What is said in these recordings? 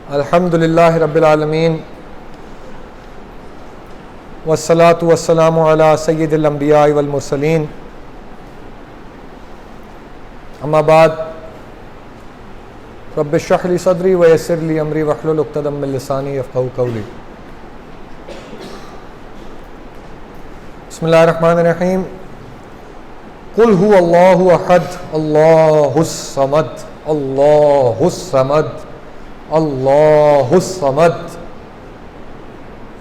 الحمدللہ رب العالمین والصلاة والسلام علی سید الانبیاء والمرسلین اما بعد رب اشرح لی صدری ویسر لی امری واحلل عقدۃ من لسانی یفقہوا قولی. بسم اللہ الرحمن الرحیم. قل هو اللہ احد اللہ الصمد اللہ الصمد اللہ الصمد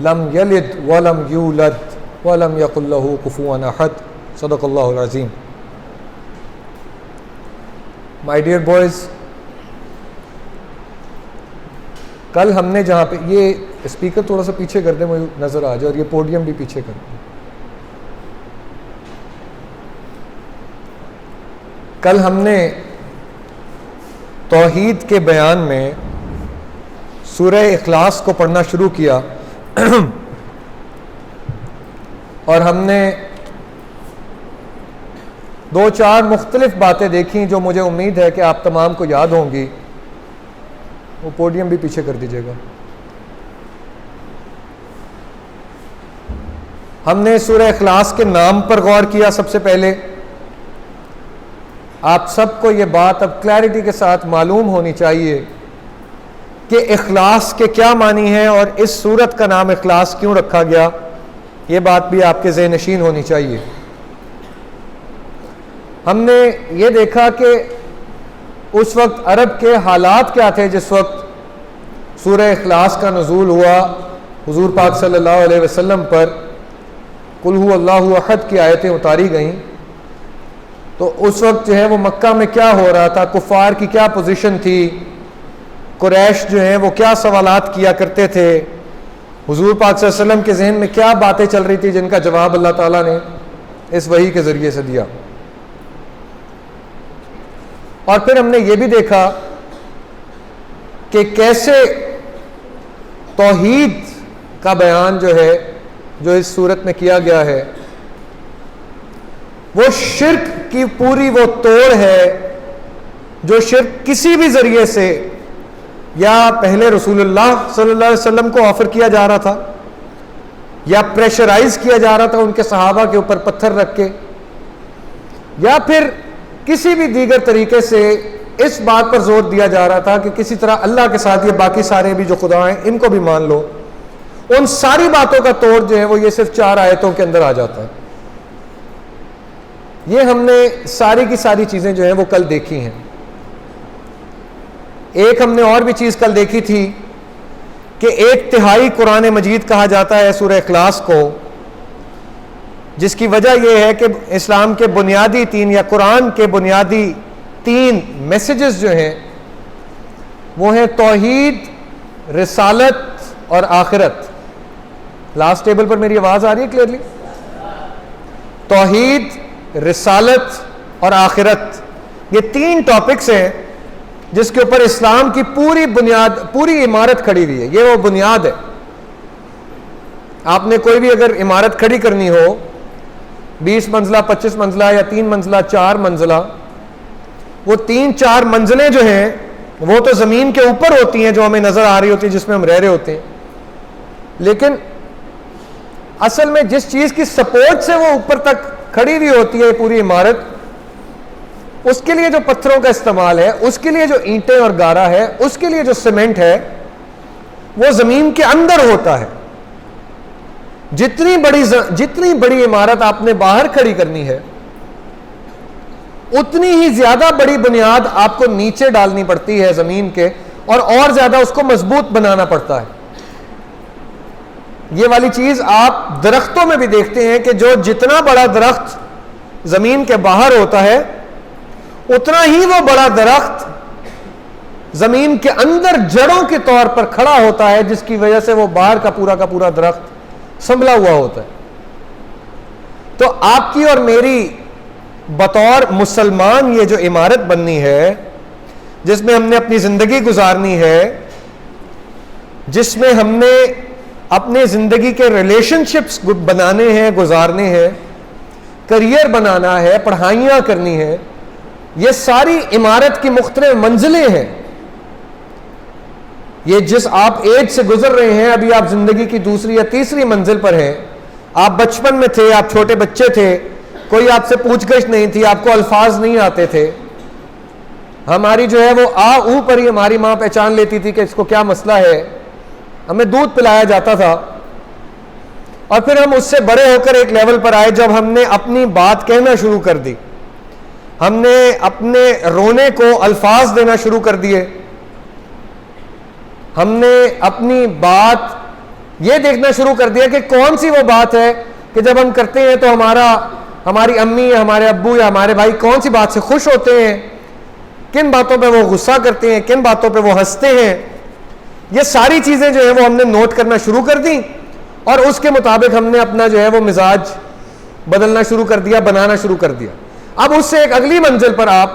لم یلد ولم یولد ولم یکن لہ کفوا احد. صدق اللہ العظیم. مائی ڈیئر بوائز، کل ہم نے جہاں پہ یہ اسپیکر تھوڑا سا پیچھے کر دیں مجھے نظر آ جائے، اور یہ پوڈیم بھی پیچھے کر دیں. کل ہم نے توحید کے بیان میں سورہ اخلاص کو پڑھنا شروع کیا اور ہم نے دو چار مختلف باتیں دیکھیں جو مجھے امید ہے کہ آپ تمام کو یاد ہوں گی. وہ پوڈیم بھی پیچھے کر دیجیے گا. ہم نے سورہ اخلاص کے نام پر غور کیا. سب سے پہلے آپ سب کو یہ بات اب کلیئرٹی کے ساتھ معلوم ہونی چاہیے کہ اخلاص کے کیا معنی ہے اور اس سورت کا نام اخلاص کیوں رکھا گیا. یہ بات بھی آپ کے ذہن نشین ہونی چاہیے. ہم نے یہ دیکھا کہ اس وقت عرب کے حالات کیا تھے جس وقت سورہ اخلاص کا نزول ہوا حضور پاک صلی اللہ علیہ وسلم پر. قل هو اللہ احد کی آیتیں اتاری گئیں تو اس وقت جو ہے وہ مکہ میں کیا ہو رہا تھا، کفار کی کیا پوزیشن تھی، قریش جو ہیں وہ کیا سوالات کیا کرتے تھے، حضور پاک صلی اللہ علیہ وسلم کے ذہن میں کیا باتیں چل رہی تھی جن کا جواب اللہ تعالیٰ نے اس وحی کے ذریعے سے دیا. اور پھر ہم نے یہ بھی دیکھا کہ کیسے توحید کا بیان جو ہے جو اس صورت میں کیا گیا ہے وہ شرک کی پوری وہ توڑ ہے جو شرک کسی بھی ذریعے سے یا پہلے رسول اللہ صلی اللہ علیہ وسلم کو آفر کیا جا رہا تھا یا پریشرائز کیا جا رہا تھا ان کے صحابہ کے اوپر پتھر رکھ کے، یا پھر کسی بھی دیگر طریقے سے اس بات پر زور دیا جا رہا تھا کہ کسی طرح اللہ کے ساتھ یہ باقی سارے بھی جو خدا ہیں ان کو بھی مان لو. ان ساری باتوں کا توڑ جو ہے وہ یہ صرف 4 آیتوں کے اندر آ جاتا ہے. یہ ہم نے ساری کی ساری چیزیں جو ہیں وہ کل دیکھی ہیں. ایک ہم نے اور بھی چیز کل دیکھی تھی کہ 1/3 قرآن مجید کہا جاتا ہے سورہ اخلاص کو، جس کی وجہ یہ ہے کہ اسلام کے بنیادی 3 یا قرآن کے بنیادی 3 میسیجز جو ہیں وہ ہیں توحید، رسالت اور آخرت. لاسٹ ٹیبل پر میری آواز آ رہی ہے کلیئرلی؟ توحید، رسالت اور آخرت، یہ 3 ٹاپکس ہیں جس کے اوپر اسلام کی پوری بنیاد، پوری عمارت کھڑی ہوئی ہے. یہ وہ بنیاد ہے. آپ نے کوئی بھی اگر عمارت کھڑی کرنی ہو 20 منزلہ، 25 منزلہ یا 3 منزلہ، 4 منزلہ، وہ 3-4 منزلیں جو ہیں وہ تو زمین کے اوپر ہوتی ہیں جو ہمیں نظر آ رہی ہوتی ہیں، جس میں ہم رہ رہے ہوتے ہیں، لیکن اصل میں جس چیز کی سپورٹ سے وہ اوپر تک کھڑی ہوئی ہوتی ہے پوری عمارت، اس کے لیے جو پتھروں کا استعمال ہے، اس کے لیے جو اینٹیں اور گارا ہے، اس کے لیے جو سیمنٹ ہے، وہ زمین کے اندر ہوتا ہے. جتنی بڑی عمارت آپ نے باہر کھڑی کرنی ہے اتنی ہی زیادہ بڑی بنیاد آپ کو نیچے ڈالنی پڑتی ہے زمین کے، اور زیادہ اس کو مضبوط بنانا پڑتا ہے. یہ والی چیز آپ درختوں میں بھی دیکھتے ہیں کہ جو جتنا بڑا درخت زمین کے باہر ہوتا ہے اتنا ہی وہ بڑا درخت زمین کے اندر جڑوں کے طور پر کھڑا ہوتا ہے، جس کی وجہ سے وہ باہر کا پورا درخت سنبھلا ہوا ہوتا ہے. تو آپ کی اور میری بطور مسلمان یہ جو عمارت بننی ہے، جس میں ہم نے اپنی زندگی گزارنی ہے، جس میں ہم نے اپنے زندگی کے ریلیشن شپس بنانے ہیں، گزارنے ہیں، کریئر بنانا ہے، پڑھائیاں کرنی ہے، یہ ساری عمارت کی مختلف منزلیں ہیں. یہ جس آپ ایج سے گزر رہے ہیں، ابھی آپ زندگی کی دوسری یا تیسری منزل پر ہیں. آپ بچپن میں تھے، آپ چھوٹے بچے تھے، کوئی آپ سے پوچھ گچھ نہیں تھی، آپ کو الفاظ نہیں آتے تھے. ہماری جو ہے وہ او پر ہی ہماری ماں پہچان لیتی تھی کہ اس کو کیا مسئلہ ہے. ہمیں دودھ پلایا جاتا تھا، اور پھر ہم اس سے بڑے ہو کر ایک لیول پر آئے جب ہم نے اپنی بات کہنا شروع کر دی، ہم نے اپنے رونے کو الفاظ دینا شروع کر دیے، ہم نے اپنی بات یہ دیکھنا شروع کر دیا کہ کون سی وہ بات ہے کہ جب ہم کرتے ہیں تو ہماری امی یا ہمارے ابو یا ہمارے بھائی کون سی بات سے خوش ہوتے ہیں، کن باتوں پہ وہ غصہ کرتے ہیں، کن باتوں پہ وہ ہنستے ہیں. یہ ساری چیزیں جو ہیں وہ ہم نے نوٹ کرنا شروع کر دی، اور اس کے مطابق ہم نے اپنا جو ہے وہ مزاج بدلنا شروع کر دیا، بنانا شروع کر دیا. اب اس سے ایک اگلی منزل پر آپ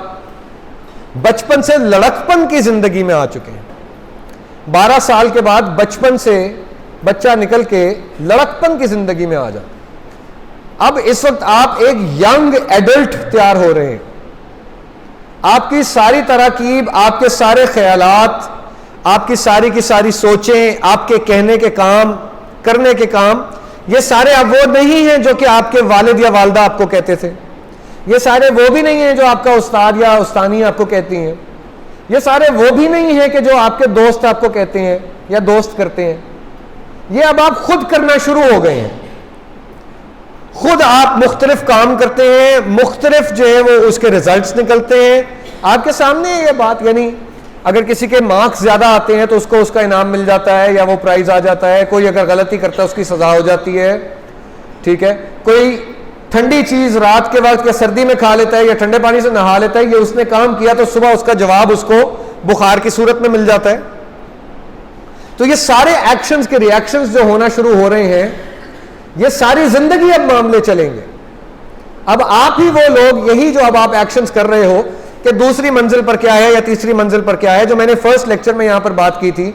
بچپن سے لڑکپن کی زندگی میں آ چکے ہیں. 12 سال کے بعد بچپن سے بچہ نکل کے لڑکپن کی زندگی میں آ جاتا. اب اس وقت آپ ایک ینگ ایڈلٹ تیار ہو رہے ہیں. آپ کی ساری تراکیب، آپ کے سارے خیالات، آپ کی ساری سوچیں، آپ کے کہنے کے کام، کرنے کے کام، یہ سارے اب وہ نہیں ہیں جو کہ آپ کے والد یا والدہ آپ کو کہتے تھے. یہ سارے وہ بھی نہیں ہیں جو آپ کا استاد یا استانی آپ کو کہتی ہیں. یہ سارے وہ بھی نہیں ہیں کہ جو آپ کے دوست آپ کو کہتے ہیں یا دوست کرتے ہیں. یہ اب آپ خود کرنا شروع ہو گئے ہیں. خود آپ مختلف کام کرتے ہیں، مختلف جو ہے وہ اس کے ریزلٹس نکلتے ہیں آپ کے سامنے. یہ بات یعنی اگر کسی کے مارکس زیادہ آتے ہیں تو اس کو اس کا انعام مل جاتا ہے یا وہ پرائز آ جاتا ہے. کوئی اگر غلطی کرتا ہے اس کی سزا ہو جاتی ہے. ٹھیک ہے، کوئی ٹھنڈی چیز رات کے وقت یا سردی میں کھا لیتا ہے یا ٹھنڈے پانی سے نہا لیتا ہے، یہ اس نے کام کیا تو صبح اس کا جواب اس کو بخار کی صورت میں مل جاتا ہے. تو یہ سارے ایکشنز کے ریئیکشنز جو ہونا شروع ہو رہے ہیں، یہ ساری زندگی اب معاملے چلیں گے. اب آپ ہی وہ لوگ، یہی جو اب آپ ایکشنز کر رہے ہو کہ دوسری منزل پر کیا ہے یا تیسری منزل پر کیا ہے، جو میں نے فرسٹ لیکچر میں یہاں پر بات کی تھی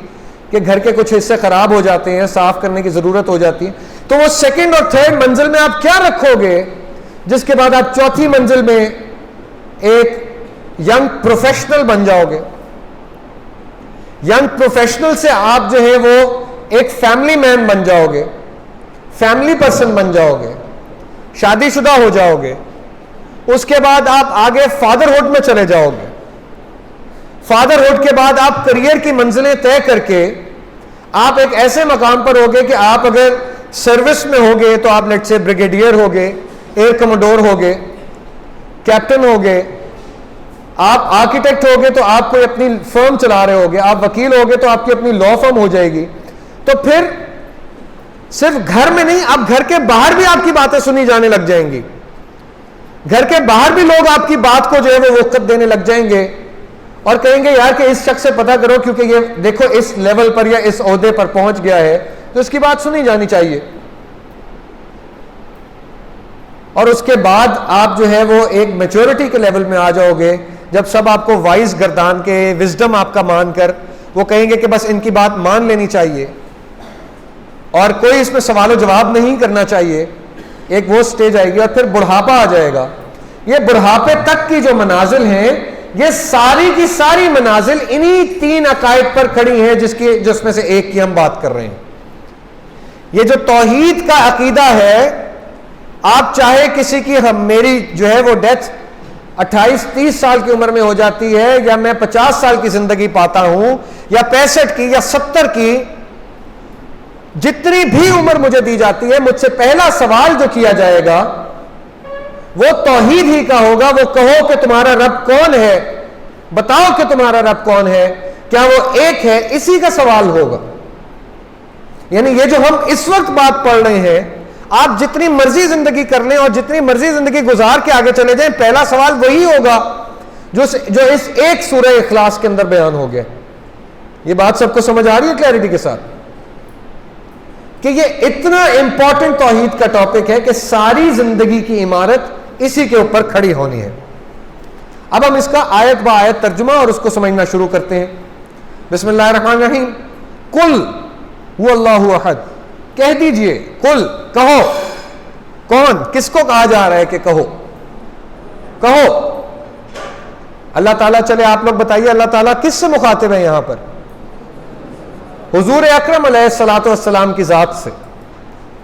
کہ گھر کے کچھ حصے خراب ہو جاتے ہیں، صاف کرنے کی ضرورت ہو جاتی ہے. تو وہ سیکنڈ اور تھرڈ منزل میں آپ کیا رکھو گے، جس کے بعد آپ چوتھی منزل میں ایک ینگ پروفیشنل بن جاؤ گے. ینگ پروفیشنل سے آپ جو ہے وہ ایک فیملی مین بن جاؤ گے، فیملی پرسن بن جاؤ گے، شادی شدہ ہو جاؤ گے. اس کے بعد آپ آگے فادرہڈ میں چلے جاؤ گے. فادرہڈ کے بعد آپ کریئر کی منزلیں طے کر کے آپ ایک ایسے مقام پر ہوگے کہ آپ اگر سروس میں ہوگے تو آپ لیٹ سے بریگیڈیئر ہوگے، ایئر کموڈور ہوگے، کیپٹن ہوگے. آپ آرکیٹیکٹ ہوگے تو آپ کوئی اپنی فرم چلا رہے ہوگے، آپ وکیل ہوگے تو آپ کی اپنی لا فرم ہو جائے گی. تو پھر صرف گھر میں نہیں، اب گھر کے باہر بھی آپ کی باتیں سنی جانے لگ جائیں گی. گھر کے باہر بھی لوگ آپ کی بات کو جو ہے وہ وقت دینے لگ جائیں گے اور کہیں گے یار کہ اس شخص سے پتہ کرو کیونکہ یہ دیکھو اس لیول پر یا اس عہدے پر پہنچ گیا ہے تو اس کی بات سنی جانی چاہیے. اور اس کے بعد آپ جو ہے وہ ایک میچورٹی کے لیول میں آ جاؤ گے جب سب آپ کو وائز گردان کے، وزڈم آپ کا مان کر وہ کہیں گے کہ بس ان کی بات مان لینی چاہیے اور کوئی اس میں سوال و جواب نہیں کرنا چاہیے. ایک وہ سٹیج آئے گی اور پھر بڑھاپا آ جائے گا. یہ بڑھاپے تک کی جو منازل ہیں، یہ ساری کی ساری منازل انہی 3 عقائد پر کھڑی ہیں جس میں سے ایک کی ہم بات کر رہے ہیں. یہ جو توحید کا عقیدہ ہے، آپ چاہے کسی کی میری جو ہے وہ ڈیتھ 28-30 سال کی عمر میں ہو جاتی ہے یا میں 50 سال کی زندگی پاتا ہوں یا 65 کی یا 70 کی، جتنی بھی عمر مجھے دی جاتی ہے، مجھ سے پہلا سوال جو کیا جائے گا وہ توحید ہی کا ہوگا. وہ کہو کہ تمہارا رب کون ہے، بتاؤ کہ تمہارا رب کون ہے، کیا وہ ایک ہے، اسی کا سوال ہوگا. یعنی یہ جو ہم اس وقت بات پڑھ رہے ہیں، آپ جتنی مرضی زندگی کر لیں اور جتنی مرضی زندگی گزار کے آگے چلے جائیں، پہلا سوال وہی ہوگا جو اس ایک سورہ اخلاص کے اندر بیان ہو گیا. یہ بات سب کو سمجھ آ رہی ہے کلیئرٹی کے ساتھ کہ یہ اتنا امپورٹنٹ توحید کا ٹاپک ہے کہ ساری زندگی کی عمارت اسی کے اوپر کھڑی ہونی ہے. اب ہم اس کا آیت با آیت ترجمہ اور اس کو سمجھنا شروع کرتے ہیں. بسم اللہ الرحمن الرحیم. قل هو اللہ احد. کہہ دیجئے، قل کہو. کون، کس کو کہا جا رہا ہے کہ کہو؟ کہو اللہ تعالیٰ, چلے آپ لوگ بتائیے اللہ تعالیٰ کس سے مخاطب ہے یہاں پر؟ حضور اکرم علیہ الصلوۃ والسلام کی ذات سے,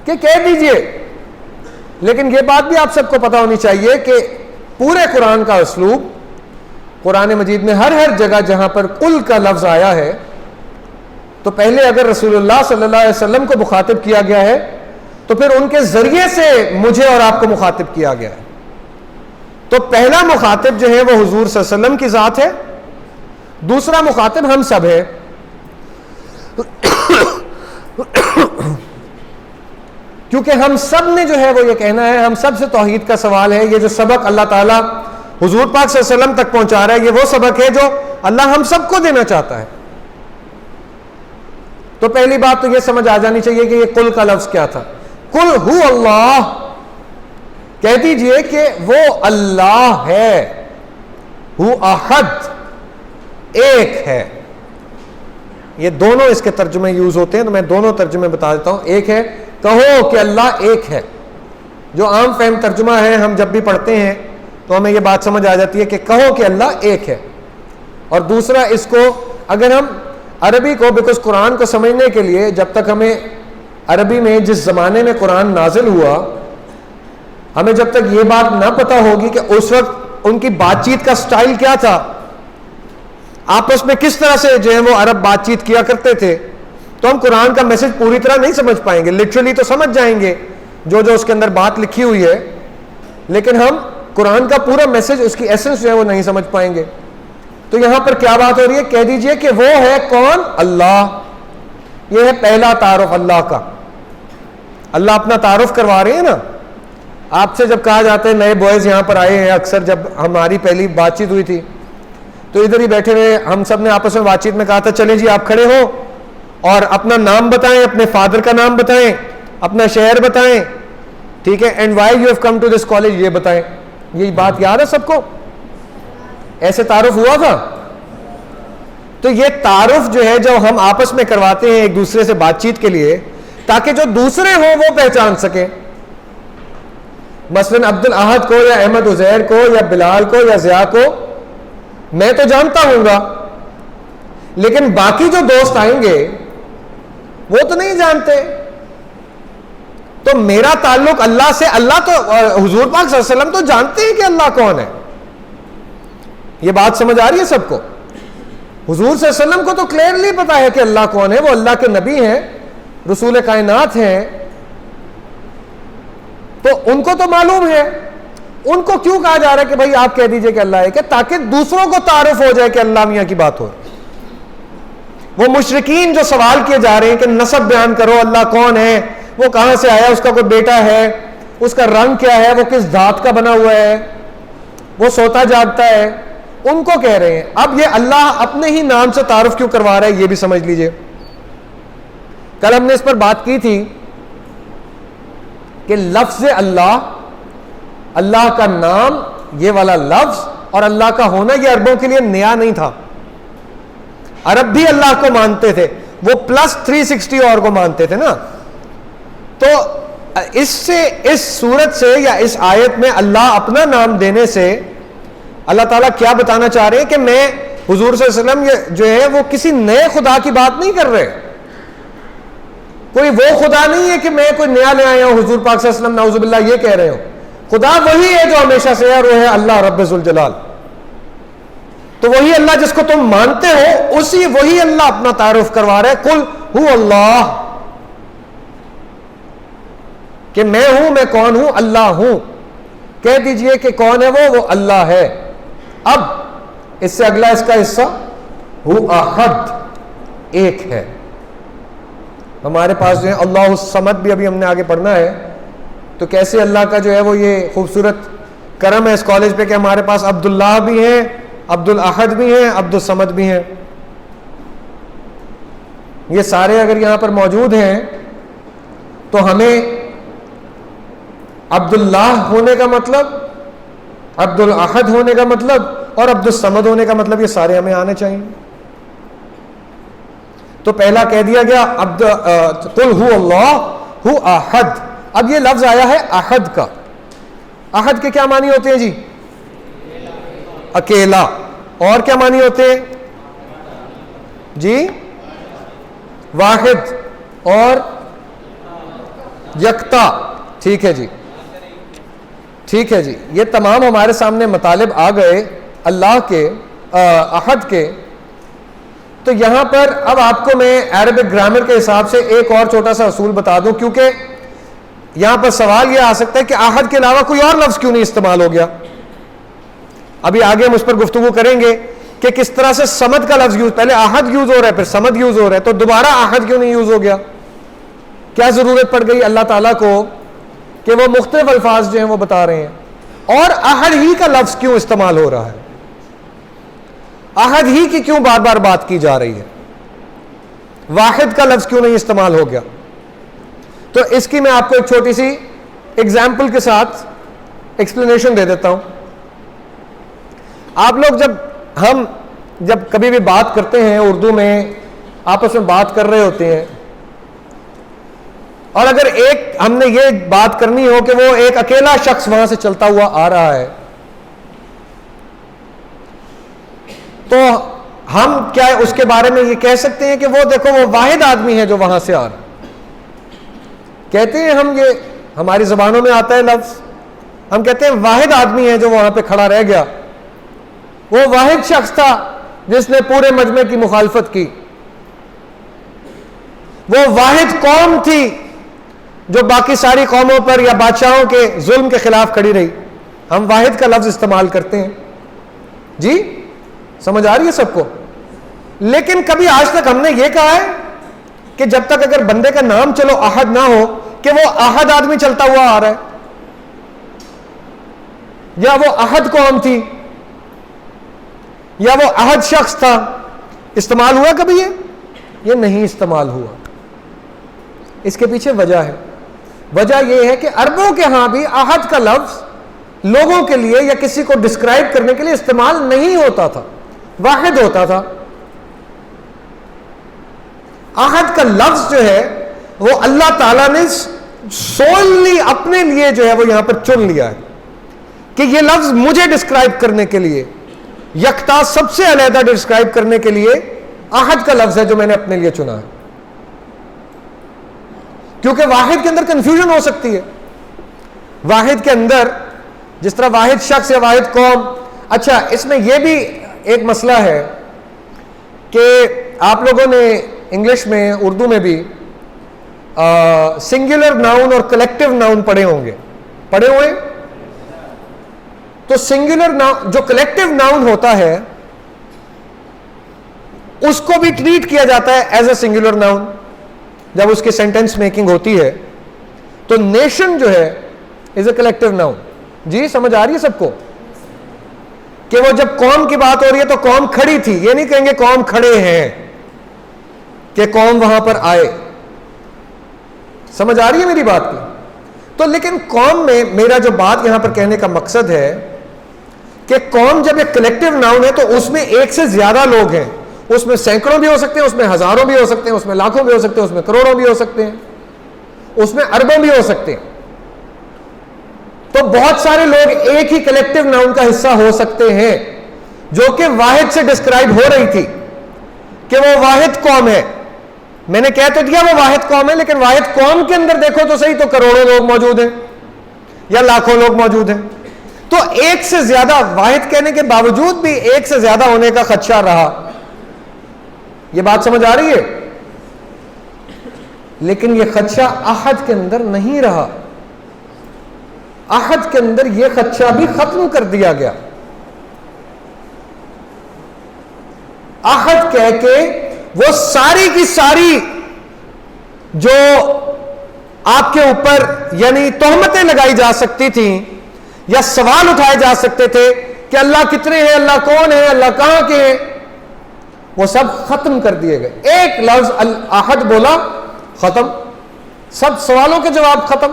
کہ کہہ دیجئے. لیکن یہ بات بھی آپ سب کو پتہ ہونی چاہیے کہ پورے قرآن کا اسلوب, قرآن مجید میں ہر جگہ جہاں پر قل کا لفظ آیا ہے تو پہلے اگر رسول اللہ صلی اللہ علیہ وسلم کو مخاطب کیا گیا ہے تو پھر ان کے ذریعے سے مجھے اور آپ کو مخاطب کیا گیا ہے. تو پہلا مخاطب جو ہے وہ حضور صلی اللہ علیہ وسلم کی ذات ہے, دوسرا مخاطب ہم سب ہے. کیونکہ ہم سب نے جو ہے وہ یہ کہنا ہے, ہم سب سے توحید کا سوال ہے. یہ جو سبق اللہ تعالیٰ حضور پاک صلی اللہ علیہ وسلم تک پہنچا رہا ہے, یہ وہ سبق ہے جو اللہ ہم سب کو دینا چاہتا ہے. تو پہلی بات تو یہ سمجھ آ جانی چاہیے کہ یہ قل کا لفظ کیا تھا. قل ہو اللہ, کہہ دیجئے کہ وہ اللہ ہے, ہو احد, ایک ہے. یہ دونوں اس کے ترجمے یوز ہوتے ہیں, تو میں دونوں ترجمے بتا دیتا ہوں. ایک ہے, کہو کہ اللہ ایک ہے, جو عام فہم ترجمہ ہے, ہم جب بھی پڑھتے ہیں تو ہمیں یہ بات سمجھ آ جاتی ہے کہ کہو کہ اللہ ایک ہے. اور دوسرا, اس کو اگر ہم عربی کو, بیکاز قرآن کو سمجھنے کے لیے جب تک ہمیں عربی میں جس زمانے میں قرآن نازل ہوا, ہمیں جب تک یہ بات نہ پتہ ہوگی کہ اس وقت ان کی بات چیت کا سٹائل کیا تھا, آپس میں کس طرح سے جو ہے وہ عرب بات چیت کیا کرتے تھے, تو ہم قرآن کا میسج پوری طرح نہیں سمجھ پائیں گے. لٹرلی تو سمجھ جائیں گے جو اس کے اندر بات لکھی ہوئی ہے, لیکن ہم قرآن کا پورا میسج, اس کی ایسنس جو ہے وہ نہیں سمجھ پائیں گے. تو یہاں پر کیا بات ہو رہی ہے؟ کہہ دیجئے کہ وہ ہے کون؟ اللہ. یہ ہے پہلا تعارف اللہ کا. اللہ اپنا تعارف کروا رہے ہیں نا. آپ سے جب کہا جاتا ہے, نئے بوائز یہاں پر آئے ہیں, اکثر جب ہماری پہلی بات چیت ہوئی تھی تو ادھر ہی بیٹھے ہوئے ہم سب نے آپس میں بات چیت میں کہا تھا چلیں جی آپ کھڑے ہو اور اپنا نام بتائیں, اپنے فادر کا نام بتائیں, اپنا شہر بتائیں, ٹھیک ہے, and why you have come to this college, یہ بتائیں. یہی بات یاد ہے سب کو؟ ایسے تعارف ہوا تھا. تو یہ تعارف جو ہے جب ہم آپس میں کرواتے ہیں ایک دوسرے سے بات چیت کے لیے, تاکہ جو دوسرے ہوں وہ پہچان سکیں. مثلا عبد الاحد کو یا احمد عزیر کو یا بلال کو یا ضیاء کو میں تو جانتا ہوں گا, لیکن باقی جو دوست آئیں گے وہ تو نہیں جانتے. تو میرا تعلق اللہ سے, اللہ تو حضور پاک صلی اللہ علیہ وسلم تو جانتے ہیں کہ اللہ کون ہے. یہ بات سمجھ آ رہی ہے سب کو؟ حضور صلی اللہ علیہ وسلم کو تو کلیئرلی پتا ہے کہ اللہ کون ہے, وہ اللہ کے نبی ہیں, رسول کائنات ہیں, تو ان کو تو معلوم ہے. ان کو کیوں کہا جا رہا ہے کہ بھائی آپ کہہ دیجئے کہ اللہ ہے, کہ تاکہ دوسروں کو تعارف ہو جائے کہ اللہ میاں کی بات ہو. وہ مشرکین جو سوال کیے جا رہے ہیں کہ نسب بیان کرو, اللہ کون ہے, وہ کہاں سے آیا, اس کا کوئی بیٹا ہے, اس کا رنگ کیا ہے, وہ کس ذات کا بنا ہوا ہے, وہ سوتا جاگتا ہے, ان کو کہہ رہے ہیں. اب یہ اللہ اپنے ہی نام سے تعارف کیوں کروا رہا ہے, یہ بھی سمجھ لیجئے. کل ہم نے اس پر بات کی تھی کہ لفظ اللہ, اللہ کا نام, یہ والا لفظ اور اللہ کا ہونا, یہ عربوں کے لیے نیا نہیں تھا. عرب بھی اللہ کو مانتے تھے, وہ پلس 360 اور کو مانتے تھے نا. تو اس سے, اس صورت سے یا اس آیت میں اللہ اپنا نام دینے سے اللہ تعالیٰ کیا بتانا چاہ رہے ہیں کہ میں حضور صلی اللہ علیہ وسلم جو ہے وہ کسی نئے خدا کی بات نہیں کر رہے. کوئی وہ خدا نہیں ہے کہ میں کوئی نیا لے آیا ہوں, حضور پاک صلی اللہ علیہ وسلم نعوذ باللہ یہ کہہ رہے ہو. خدا وہی ہے جو ہمیشہ سے ہے, اور وہ ہے اللہ رب ذوالجلال. تو وہی اللہ جس کو تم مانتے ہو, اسی وہی اللہ اپنا تعارف کروا رہا ہے. قل ہو اللہ, کہ میں ہوں, میں کون ہوں, اللہ ہوں. کہہ دیجئے کہ کون ہے وہ اللہ ہے. اب اس سے اگلا اس کا حصہ, ہو احد, ایک ہے. ہمارے پاس جو ہے اللہ الصمد بھی ابھی ہم نے آگے پڑھنا ہے, تو کیسے اللہ کا جو ہے وہ یہ خوبصورت کرم ہے اس کالج پہ کہ ہمارے پاس عبداللہ بھی ہیں, عبد الاحد بھی ہیں, عبد الصمد بھی ہیں. یہ سارے اگر یہاں پر موجود ہیں تو ہمیں عبداللہ ہونے کا مطلب, عبد الاحد ہونے کا مطلب اور عبد الصمد ہونے کا مطلب, یہ سارے ہمیں آنے چاہیے. تو پہلا کہہ دیا گیا قل ہو اللہ ہو احد. اب یہ لفظ آیا ہے احد کا. احد کے کیا معنی ہوتے ہیں جی؟ اکیلا. اور کیا معنی ہوتے ہیں جی؟ واحد اور یکتا. ٹھیک ہے جی، ٹھیک ہے جی. یہ تمام ہمارے سامنے مطالب آ گئے اللہ کے احد کے. تو یہاں پر اب آپ کو میں عربک گرامر کے حساب سے ایک اور چھوٹا سا اصول بتا دوں، کیونکہ یہاں پر سوال یہ آ سکتا ہے کہ احد کے علاوہ کوئی اور لفظ کیوں نہیں استعمال ہو گیا. ابھی آگے ہم اس پر گفتگو کریں گے کہ کس طرح سے صمد کا لفظ یوز، پہلے احد یوز ہو رہا ہے پھر صمد یوز ہو رہا ہے، تو دوبارہ احد کیوں نہیں یوز ہو گیا؟ کیا ضرورت پڑ گئی اللہ تعالیٰ کو کہ وہ مختلف الفاظ جو ہیں وہ بتا رہے ہیں؟ اور احد ہی کا لفظ کیوں استعمال ہو رہا ہے؟ احد ہی کی کیوں بار بار بات کی جا رہی ہے؟ واحد کا لفظ کیوں نہیں استعمال ہو گیا؟ تو اس کی میں آپ کو ایک چھوٹی سی ایگزامپل کے ساتھ ایکسپلینیشن دے دیتا ہوں. آپ لوگ جب کبھی بھی بات کرتے ہیں اردو میں، آپس میں بات کر رہے ہوتے ہیں، اور اگر ہم نے یہ بات کرنی ہو کہ وہ ایک اکیلا شخص وہاں سے چلتا ہوا آ رہا ہے، تو ہم کیا اس کے بارے میں یہ کہہ سکتے ہیں کہ وہ دیکھو وہ واحد آدمی ہے جو وہاں سے آ رہا ہے؟ کہتے ہیں ہم، یہ ہماری زبانوں میں آتا ہے لفظ، ہم کہتے ہیں واحد آدمی ہے جو وہاں پہ کھڑا رہ گیا، وہ واحد شخص تھا جس نے پورے مجمع کی مخالفت کی، وہ واحد قوم تھی جو باقی ساری قوموں پر یا بادشاہوں کے ظلم کے خلاف کھڑی رہی. ہم واحد کا لفظ استعمال کرتے ہیں. جی سمجھ آ رہی ہے سب کو؟ لیکن کبھی آج تک ہم نے یہ کہا ہے کہ جب تک اگر بندے کا نام چلو احد نہ ہو کہ وہ احد آدمی چلتا ہوا آ رہا ہے، یا وہ احد قوم تھی، یا وہ احد شخص تھا؟ استعمال ہوا کبھی یہ نہیں استعمال ہوا. اس کے پیچھے وجہ ہے. وجہ یہ ہے کہ عربوں کے ہاں بھی احد کا لفظ لوگوں کے لیے یا کسی کو ڈسکرائب کرنے کے لیے استعمال نہیں ہوتا تھا، واحد ہوتا تھا. احد کا لفظ جو ہے وہ اللہ تعالیٰ نے سوللی اپنے لیے جو ہے وہ یہاں پر چن لیا ہے کہ یہ لفظ مجھے ڈسکرائب کرنے کے لیے، یکتا سب سے علیحدہ ڈسکرائب کرنے کے لیے احد کا لفظ ہے جو میں نے اپنے لیے چنا ہے. کیونکہ واحد کے اندر کنفیوژن ہو سکتی ہے. واحد کے اندر جس طرح واحد شخص یا واحد قوم. اچھا اس میں یہ بھی ایک مسئلہ ہے کہ آپ لوگوں نے انگلش میں، اردو میں بھی سنگولر ناؤن اور کلیکٹیو ناؤن پڑھے ہوں گے، پڑھے ہوئے؟ تو سنگولر ناؤن، جو کلیکٹیو ناؤن ہوتا ہے اس کو بھی ٹریٹ کیا جاتا ہے ایز اے سنگولر ناؤن جب اس کی سینٹینس میکنگ ہوتی ہے. تو نیشن جو ہے از اے کلیکٹیو ناؤن. جی سمجھ آ رہی ہے سب کو؟ کہ وہ جب قوم کی بات ہو رہی ہے تو قوم کھڑی تھی، یہ نہیں کہیں گے قوم کھڑے ہیں کہ قوم وہاں پر آئے. سمجھ آ رہی ہے میری بات کی؟ تو لیکن قوم میں میرا جو بات یہاں پر کہنے کا مقصد ہے کہ قوم جب ایک کلیکٹیو ناؤن ہے تو اس میں ایک سے زیادہ لوگ ہیں. اس میں سینکڑوں بھی ہو سکتے ہیں، اس میں ہزاروں بھی ہو سکتے ہیں، اس میں لاکھوں بھی ہو سکتے ہیں، اس میں کروڑوں بھی ہو سکتے ہیں، اس میں اربوں بھی ہو سکتے ہیں. تو بہت سارے لوگ ایک ہی کلیکٹیو ناؤن کا حصہ ہو سکتے ہیں جو کہ واحد سے ڈسکرائب ہو رہی تھی کہ وہ واحد قوم ہے. میں نے کہہ تو دیا وہ واحد قوم ہے، لیکن واحد قوم کے اندر دیکھو تو صحیح تو کروڑوں لوگ موجود ہیں یا لاکھوں لوگ موجود ہیں. تو ایک سے زیادہ، واحد کہنے کے باوجود بھی ایک سے زیادہ ہونے کا خدشہ رہا. یہ بات سمجھ آ رہی ہے؟ لیکن یہ خدشہ احد کے اندر نہیں رہا. احد کے اندر یہ خدشہ بھی ختم کر دیا گیا. احد کہہ کے وہ ساری کی ساری جو آپ کے اوپر یعنی تہمتیں لگائی جا سکتی تھیں یا سوال اٹھائے جا سکتے تھے کہ اللہ کتنے ہیں، اللہ کون ہے، اللہ کہاں کے ہیں، وہ سب ختم کر دیے گئے. ایک لفظ احد بولا، ختم. سب سوالوں کے جواب ختم.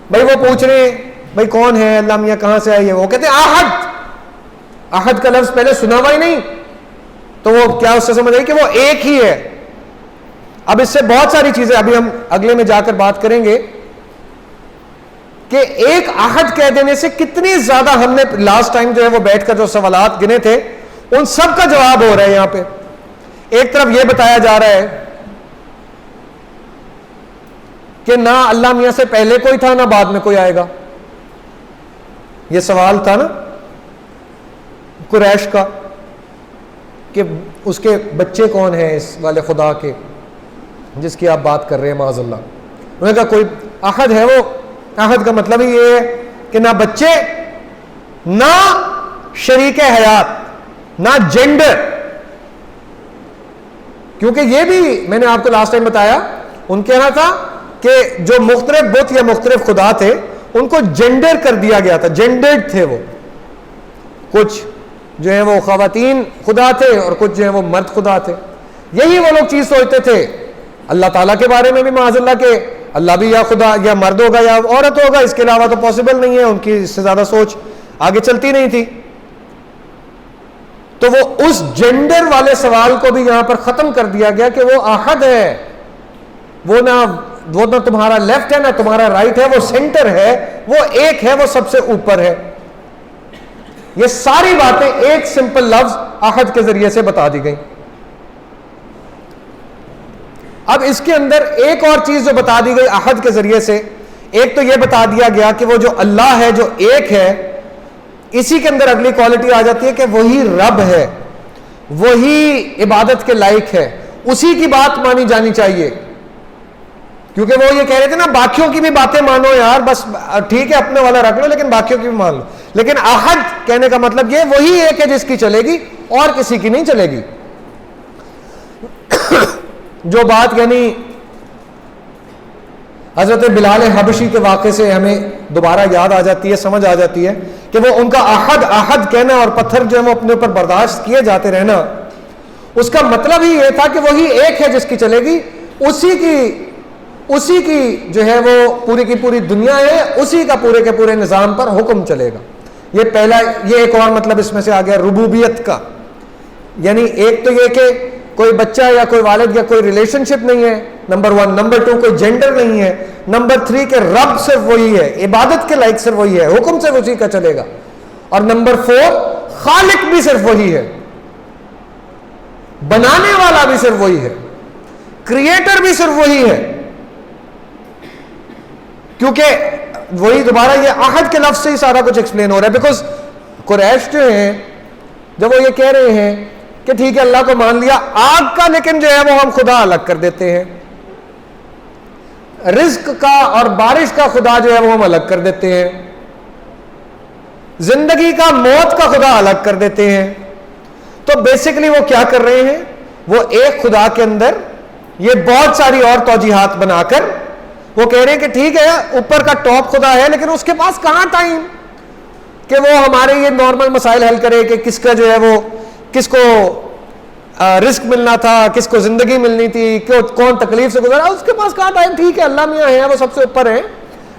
بھائی وہ پوچھ رہے ہیں بھائی کون ہے اللہ میاں، کہاں سے آئی ہے، وہ کہتے ہیں احد. احد کا لفظ پہلے سنا ہوا ہی نہیں، تو وہ کیا اس سے سمجھ آئی کہ وہ ایک ہی ہے. اب اس سے بہت ساری چیزیں ابھی ہم اگلے میں جا کر بات کریں گے کہ ایک عہد کہہ دینے سے کتنی زیادہ ہم نے لاسٹ ٹائم جو ہے وہ بیٹھ کر جو سوالات گنے تھے ان سب کا جواب ہو رہا ہے یہاں پہ. ایک طرف یہ بتایا جا رہا ہے کہ نہ اللہ میاں سے پہلے کوئی تھا نہ بعد میں کوئی آئے گا. یہ سوال تھا نا قریش کا کہ اس کے بچے کون ہیں اس والے خدا کے جس کی آپ بات کر رہے ہیں معاذ اللہ. انہوں نے کہا کوئی عہد ہے, وہ عہد کا مطلب ہی یہ ہے کہ نہ بچے نہ شریک حیات نہ جینڈر. کیونکہ یہ بھی میں نے آپ کو لاسٹ ٹائم بتایا, ان کہنا تھا کہ جو مختلف بت یا مختلف خدا تھے ان کو جینڈر کر دیا گیا تھا, جینڈرڈ تھے وہ. کچھ جو ہیں وہ خواتین خدا تھے اور کچھ جو ہیں وہ مرد خدا تھے. یہی وہ لوگ چیز سوچتے تھے اللہ تعالیٰ کے بارے میں بھی معاذ اللہ کہ اللہ بھی یا خدا یا مرد ہوگا یا عورت ہوگا, اس کے علاوہ تو پاسبل نہیں ہے. ان کی اس سے زیادہ سوچ آگے چلتی نہیں تھی. تو وہ اس جینڈر والے سوال کو بھی یہاں پر ختم کر دیا گیا کہ وہ عہد ہے, وہ نہ تمہارا لیفٹ ہے نہ تمہارا رائٹ ہے, وہ سینٹر ہے, وہ ایک ہے, وہ سب سے اوپر ہے. یہ ساری باتیں ایک سمپل لفظ عہد کے ذریعے سے بتا دی گئی. اب اس کے اندر ایک اور چیز جو بتا دی گئی عہد کے ذریعے سے, ایک تو یہ بتا دیا گیا کہ وہ جو اللہ ہے جو ایک ہے, اسی کے اندر اگلی کوالٹی آ جاتی ہے کہ وہی رب ہے, وہی عبادت کے لائق ہے, اسی کی بات مانی جانی چاہیے. کیونکہ وہ یہ کہہ رہے تھے نا باقیوں کی بھی باتیں مانو یار, بس ٹھیک ہے اپنے والا رکھ لو لیکن باقیوں کی بھی مان لو. لیکن عہد کہنے کا مطلب یہ وہی ایک ہے جس کی چلے گی اور کسی کی نہیں چلے گی. جو بات یعنی حضرت بلال حبشی کے واقعے سے ہمیں دوبارہ یاد آ جاتی ہے, سمجھ آ جاتی ہے کہ وہ ان کا عہد کہنا اور پتھر جو ہے وہ اپنے اوپر برداشت کیے جاتے رہنا, اس کا مطلب ہی یہ تھا کہ وہی ایک ہے جس کی چلے گی, اسی کی جو ہے وہ پوری کی پوری دنیا ہے, اسی کا پورے کے پورے نظام پر حکم چلے گا. یہ پہلا, یہ ایک اور مطلب اس میں سے آ گیا ربوبیت کا. یعنی ایک تو یہ کہ کوئی بچہ یا کوئی والد یا کوئی ریلیشن شپ نہیں ہے, نمبر 1. نمبر 2 کوئی جینڈر نہیں ہے. نمبر 3 کہ رب صرف وہی ہے, عبادت کے لائق صرف وہی ہے, حکم صرف اسی کا چلے گا. اور نمبر 4 خالق بھی صرف وہی ہے, بنانے والا بھی صرف وہی ہے, کریٹر بھی صرف وہی ہے. کیونکہ وہی دوبارہ یہ عہد کے لفظ سے ہی سارا کچھ ایکسپلین ہو رہا ہے. بیکاز قریش جو ہیں جب وہ یہ کہہ رہے ہیں کہ ٹھیک ہے اللہ کو مان لیا, آگ کا لیکن جو ہے وہ ہم خدا الگ کر دیتے ہیں, رزق کا اور بارش کا خدا جو ہے وہ ہم الگ کر دیتے ہیں, زندگی کا موت کا خدا الگ کر دیتے ہیں. تو بیسیکلی وہ کیا کر رہے ہیں, وہ ایک خدا کے اندر یہ بہت ساری اور توجیحات بنا کر وہ کہہ رہے ہیں کہ ٹھیک ہے اوپر کا ٹاپ خدا ہے لیکن اس کے پاس کہاں ٹائم کہ وہ ہمارے یہ نارمل مسائل حل کرے کہ کس کا جو ہے وہ کس کو رزق ملنا تھا, کس کو زندگی ملنی تھی, کون تکلیف سے گزرا, اس کے پاس کہاں ٹائم. ٹھیک ہے اللہ میاں ہے, وہ سب سے اوپر ہیں,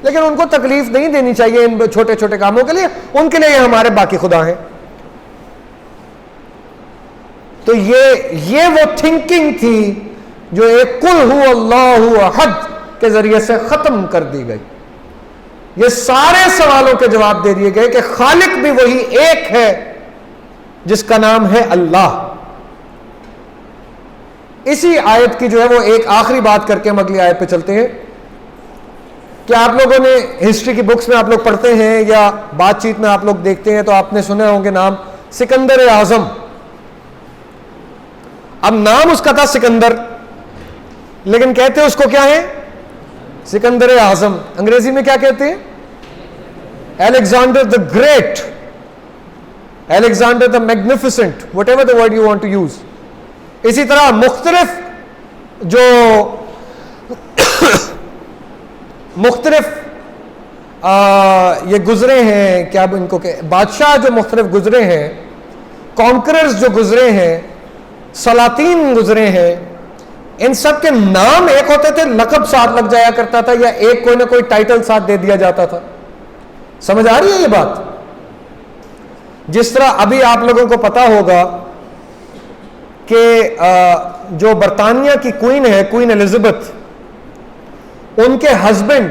لیکن ان کو تکلیف نہیں دینی چاہیے ان چھوٹے چھوٹے کاموں کے لیے, ان کے لیے یہ ہمارے باقی خدا ہیں. تو یہ وہ تھنکنگ تھی جو ایک قل هو اللہ احد کے ذریعے سے ختم کر دی گئی. یہ سارے سوالوں کے جواب دے دیے گئے کہ خالق بھی وہی ایک ہے جس کا نام ہے اللہ. اسی آیت کی جو ہے وہ ایک آخری بات کر کے ہم اگلی آیت پہ چلتے ہیں کہ آپ لوگوں نے ہسٹری کی بکس میں آپ لوگ پڑھتے ہیں یا بات چیت میں آپ لوگ دیکھتے ہیں تو آپ نے سنے ہوں گے نام سکندر اعظم. اب نام اس کا تھا سکندر, لیکن کہتے ہیں اس کو کیا ہے, سکندر اعظم. انگریزی میں کیا کہتے ہیں, Alexander the Great, Alexander the Magnificent, whatever the word you want to use. اسی طرح مختلف جو مختلف یہ گزرے ہیں, کیا ان کو کہ بادشاہ جو مختلف گزرے ہیں, کانکررز جو گزرے ہیں, سلاطین گزرے ہیں, ان سب کے نام ایک ہوتے تھے, لقب ساتھ لگ جایا کرتا تھا یا ایک کوئی نہ کوئی ٹائٹل ساتھ دے دیا جاتا تھا. سمجھ آ رہی ہے یہ بات؟ جس طرح ابھی آپ لوگوں کو پتا ہوگا کہ جو برطانیہ کی کوئین ہے, کوئین الزبتھ, ان کے ہسبینڈ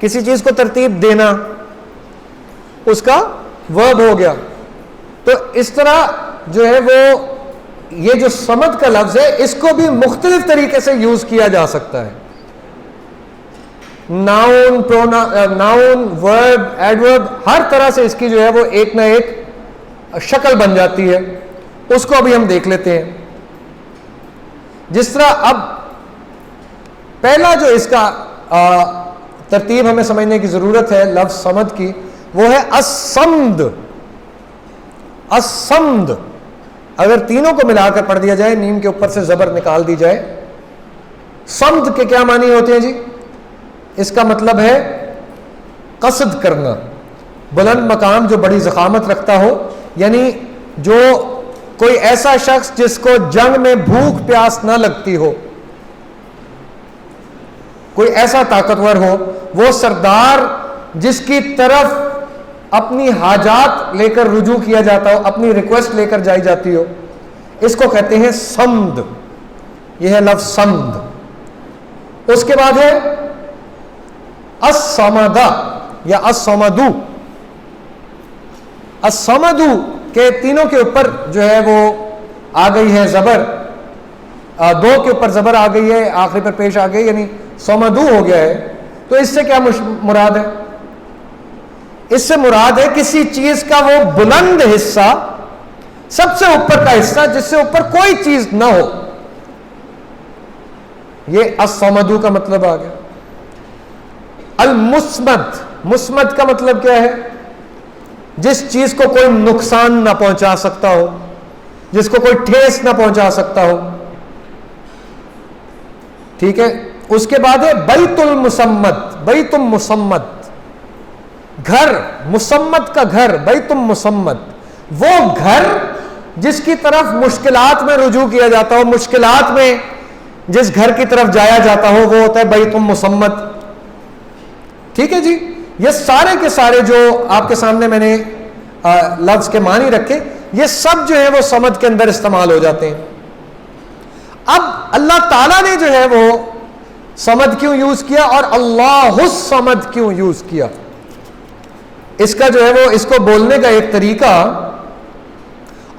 کسی چیز کو ترتیب دینا اس کا ورب ہو گیا. تو اس طرح جو ہے وہ یہ جو صمد کا لفظ ہے اس کو بھی مختلف طریقے سے یوز کیا جا سکتا ہے. ناؤن ورب ایڈورب ہر طرح سے اس کی جو ہے وہ ایک نہ ایک شکل بن جاتی ہے. اس کو ابھی ہم دیکھ لیتے ہیں. جس طرح اب پہلا جو اس کا ترتیب ہمیں سمجھنے کی ضرورت ہے لفظ صمد کی وہ ہے الصمد. الصمد اگر تینوں کو ملا کر پڑھ دیا جائے, نیم کے اوپر سے زبر نکال دی جائے, صمد کے کیا معنی ہوتے ہیں جی؟ اس کا مطلب ہے قصد کرنا, بلند مقام جو بڑی ضخامت رکھتا ہو, یعنی جو کوئی ایسا شخص جس کو جنگ میں بھوک پیاس نہ لگتی ہو, کوئی ایسا طاقتور ہو, وہ سردار جس کی طرف اپنی حاجات لے کر رجوع کیا جاتا ہو, اپنی ریکویسٹ لے کر جائی جاتی ہو, اس کو کہتے ہیں صمد. یہ ہے لفظ صمد. اس کے بعد ہے الصمد یا الصمدو. الصمدو کے تینوں کے اوپر جو ہے وہ آ گئی ہے زبر, دو کے اوپر زبر آ گئی ہے, آخری پر پیش آ گئی, یعنی صمدو ہو گیا ہے. تو اس سے کیا مراد ہے؟ اس سے مراد ہے کسی چیز کا وہ بلند حصہ, سب سے اوپر کا حصہ جس سے اوپر کوئی چیز نہ ہو. یہ الصمدو کا مطلب آ گیا. المصمد, مصمد کا مطلب کیا ہے؟ جس چیز کو کوئی نقصان نہ پہنچا سکتا ہو, جس کو کوئی ٹھیس نہ پہنچا سکتا ہو. ٹھیک ہے. اس کے بعد ہے بیت المصمد. بیت المصمد گھر, مصمد کا گھر, بیت المصمد وہ گھر جس کی طرف مشکلات میں رجوع کیا جاتا ہو, مشکلات میں جس گھر کی طرف جایا جاتا ہو وہ ہوتا ہے بیت المصمد. ٹھیک ہے جی. یہ سارے کے سارے جو آپ کے سامنے میں نے لفظ کے معنی رکھے, یہ سب جو ہے وہ صمد کے اندر استعمال ہو جاتے ہیں. اب اللہ تعالیٰ نے جو ہے وہ صمد کیوں یوز کیا اور اللہ الصمد کیوں یوز کیا؟ اس کا جو ہے وہ اس کو بولنے کا ایک طریقہ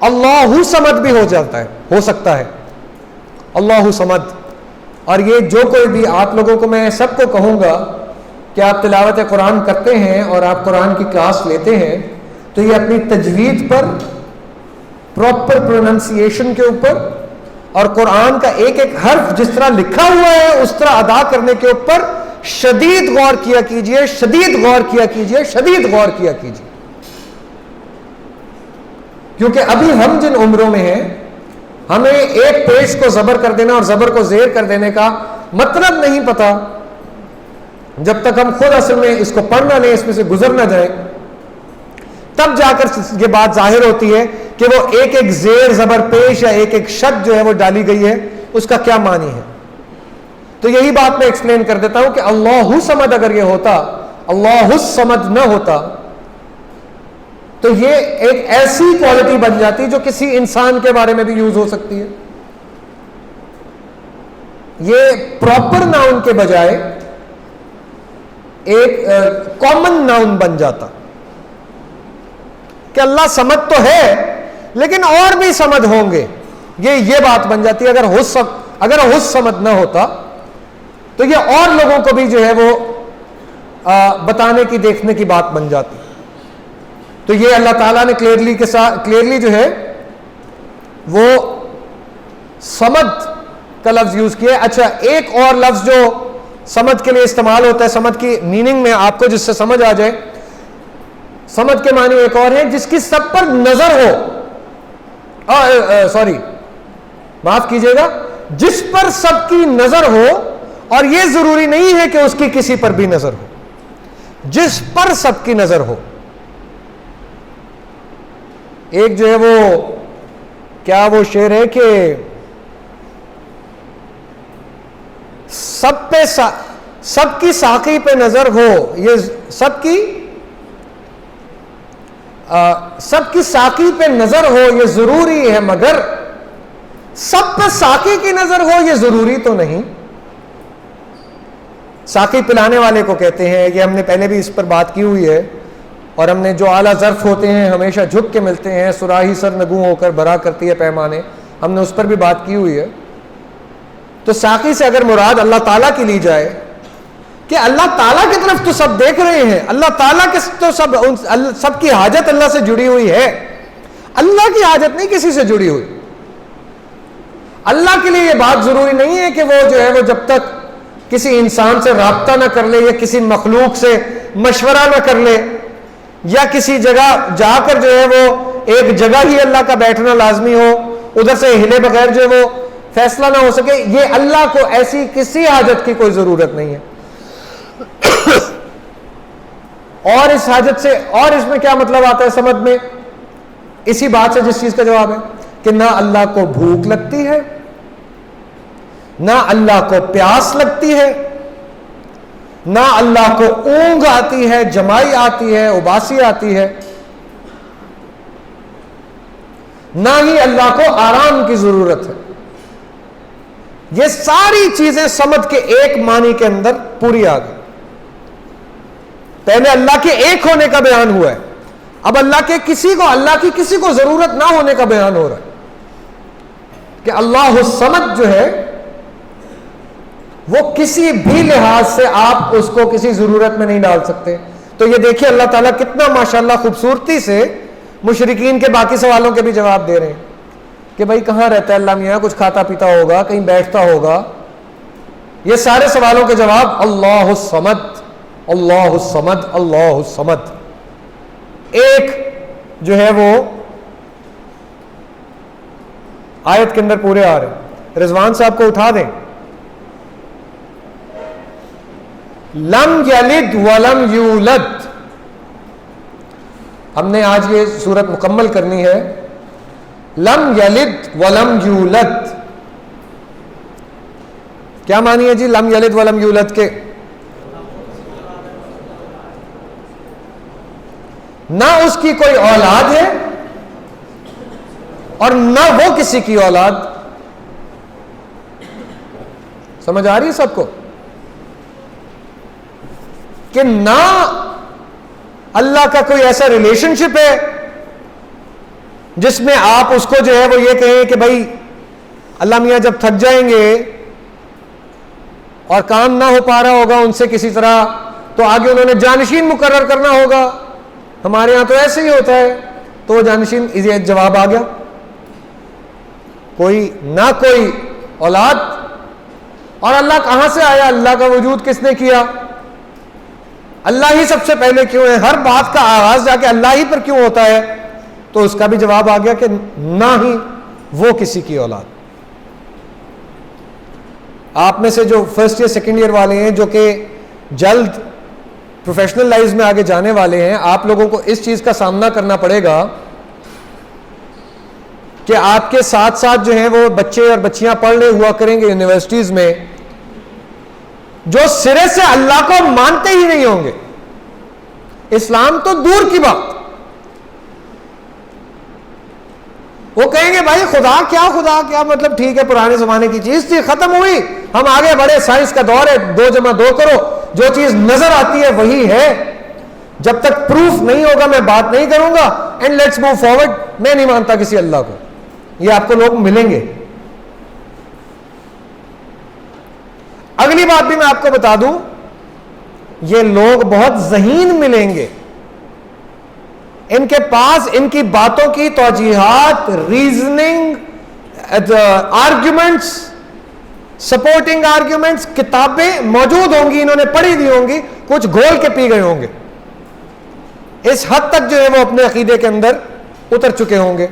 اللہ صمد بھی ہو جاتا ہے, ہو سکتا ہے اللہ صمد. اور یہ جو کوئی بھی آپ لوگوں کو میں سب کو کہوں گا کہ آپ تلاوت قرآن کرتے ہیں اور آپ قرآن کی کلاس لیتے ہیں تو یہ اپنی تجوید پر, پراپر پروننسیشن کے اوپر اور قرآن کا ایک ایک حرف جس طرح لکھا ہوا ہے اس طرح ادا کرنے کے اوپر شدید غور کیا کیجئے, شدید غور کیا کیجئے, شدید غور کیا کیجئے. کیونکہ ابھی ہم جن عمروں میں ہیں ہمیں ایک پیش کو زبر کر دینا اور زبر کو زیر کر دینے کا مطلب نہیں پتا جب تک ہم خود اصل میں اس کو پڑھنا نہیں, اس میں سے گزر نہ جائیں, تب جا کر یہ بات ظاہر ہوتی ہے کہ وہ ایک ایک زیر زبر پیش یا ایک ایک شد جو ہے وہ ڈالی گئی ہے اس کا کیا معنی ہے. تو یہی بات میں ایکسپلین کر دیتا ہوں کہ اللہ صمد اگر یہ ہوتا, اللہ الصمد نہ ہوتا, تو یہ ایک ایسی کوالٹی بن جاتی جو کسی انسان کے بارے میں بھی یوز ہو سکتی ہے. یہ پراپر ناؤن کے بجائے ایک کامن ناؤن بن جاتا کہ اللہ صمد تو ہے لیکن اور بھی صمد ہوں گے. یہ بات بن جاتی ہے. اگر حس صمد نہ ہوتا تو یہ اور لوگوں کو بھی جو ہے وہ بتانے کی, دیکھنے کی بات بن جاتی. تو یہ اللہ تعالیٰ نے کلیئرلی جو ہے وہ صمد کا لفظ یوز کیا. اچھا, ایک اور لفظ جو صمد کے لیے استعمال ہوتا ہے, صمد کی میننگ میں آپ کو جس سے سمجھ آ جائے, صمد کے معنی ایک اور ہے جس کی سب پر نظر ہو, سوری معاف کیجئے گا, جس پر سب کی نظر ہو, اور یہ ضروری نہیں ہے کہ اس کی کسی پر بھی نظر ہو, جس پر سب کی نظر ہو. ایک جو ہے وہ کیا وہ شعر ہے کہ سب کی ساقی پہ نظر ہو, یہ سب کی ساقی پہ نظر ہو یہ ضروری ہے, مگر سب پہ ساقی کی نظر ہو یہ ضروری تو نہیں. ساقی پلانے والے کو کہتے ہیں. یہ ہم نے پہلے بھی اس پر بات کی ہوئی ہے, اور ہم نے جو اعلیٰ ظرف ہوتے ہیں ہمیشہ جھک کے ملتے ہیں, سراہی سر نگوں ہو کر بھرا کرتی ہے پیمانے, ہم نے اس پر بھی بات کی ہوئی ہے. تو ساقی سے اگر مراد اللہ تعالیٰ کی لی جائے کہ اللہ تعالیٰ کی طرف تو سب دیکھ رہے ہیں, اللہ تعالیٰ کے تو سب کی حاجت اللہ سے جڑی ہوئی ہے, اللہ کی حاجت نہیں کسی سے جڑی ہوئی. اللہ کے لیے یہ بات ضروری نہیں ہے کہ وہ جو ہے وہ جب تک کسی انسان سے رابطہ نہ کر لے یا کسی مخلوق سے مشورہ نہ کر لے یا کسی جگہ جا کر جو ہے وہ ایک جگہ ہی اللہ کا بیٹھنا لازمی ہو, ادھر سے ہلے بغیر جو ہے وہ فیصلہ نہ ہو سکے, یہ اللہ کو ایسی کسی حاجت کی کوئی ضرورت نہیں ہے. اور اس حاجت سے, اور اس میں کیا مطلب آتا ہے سمجھ میں, اسی بات سے جس چیز کا جواب ہے کہ نہ اللہ کو بھوک لگتی ہے, نہ اللہ کو پیاس لگتی ہے, نہ اللہ کو اونگ آتی ہے, جمائی آتی ہے, اباسی آتی ہے, نہ ہی اللہ کو آرام کی ضرورت ہے. یہ ساری چیزیں سمجھ کے ایک معنی کے اندر پوری آ گئی. پہلے اللہ کے ایک ہونے کا بیان ہوا ہے, اب اللہ کی کسی کو ضرورت نہ ہونے کا بیان ہو رہا ہے کہ اللہ الصمد جو ہے وہ کسی بھی لحاظ سے آپ اس کو کسی ضرورت میں نہیں ڈال سکتے. تو یہ دیکھیے اللہ تعالیٰ کتنا ماشاءاللہ خوبصورتی سے مشرکین کے باقی سوالوں کے بھی جواب دے رہے ہیں کہ بھائی کہاں رہتا ہے اللہ میاں, کچھ کھاتا پیتا ہوگا, کہیں بیٹھتا ہوگا. یہ سارے سوالوں کے جواب اللہ الصمد, اللہ الصمد, اللہ الصمد. ایک جو ہے وہ آیت کے اندر پورے آ رہے ہیں. رضوان صاحب کو اٹھا دیں. لم یلد ولم یولد, ہم نے آج یہ سورت مکمل کرنی ہے. لم یلد ولم یولد, کیا معنی ہے جی لم یلد ولم یولد کے؟ نہ اس کی کوئی اولاد ہے اور نہ وہ کسی کی اولاد. سمجھ آ رہی ہے سب کو کہ نہ اللہ کا کوئی ایسا ریلیشن شپ ہے جس میں آپ اس کو جو ہے وہ یہ کہیں کہ بھائی اللہ میاں جب تھک جائیں گے اور کام نہ ہو پا رہا ہوگا ان سے کسی طرح تو آگے انہوں نے جانشین مقرر کرنا ہوگا. ہمارے ہاں تو ایسے ہی ہوتا ہے. تو وہ جانشین جواب آ گیا, کوئی نہ کوئی اولاد. اور اللہ کہاں سے آیا, اللہ کا وجود کس نے کیا, اللہ ہی سب سے پہلے کیوں ہے, ہر بات کا آغاز جا کے اللہ ہی پر کیوں ہوتا ہے. تو اس کا بھی جواب آ گیا کہ نہ ہی وہ کسی کی اولاد. آپ میں سے جو فرسٹ ایئر سیکنڈ ایئر والے ہیں جو کہ جلد پروفیشنل لائف میں آگے جانے والے ہیں, آپ لوگوں کو اس چیز کا سامنا کرنا پڑے گا کہ آپ کے ساتھ ساتھ جو ہیں وہ بچے اور بچیاں پڑھ رہے ہوا کریں گے یونیورسٹیز میں جو سرے سے اللہ کو مانتے ہی نہیں ہوں گے. اسلام تو دور کی بات, وہ کہیں گے بھائی خدا کیا مطلب ٹھیک ہے پرانے زمانے کی چیز تھی, ختم ہوئی, ہم آگے بڑھے, سائنس کا دور ہے, 2 + 2 کرو, جو چیز نظر آتی ہے وہی ہے, جب تک پروف نہیں ہوگا میں بات نہیں کروں گا, اینڈ لیٹس موو فارورڈ. میں نہیں مانتا کسی اللہ کو. یہ آپ کو لوگ ملیں گے. اگلی بات بھی میں آپ کو بتا دوں, یہ لوگ بہت ذہین ملیں گے, ان کے پاس ان کی باتوں کی توجیحات, ریزننگ, آرگیومنٹس, سپورٹنگ آرگیومنٹس, کتابیں موجود ہوں گی, انہوں نے پڑھی دی ہوں گی, کچھ گھول کے پی گئے ہوں گے. اس حد تک جو ہے وہ اپنے عقیدے کے اندر اتر چکے ہوں گے.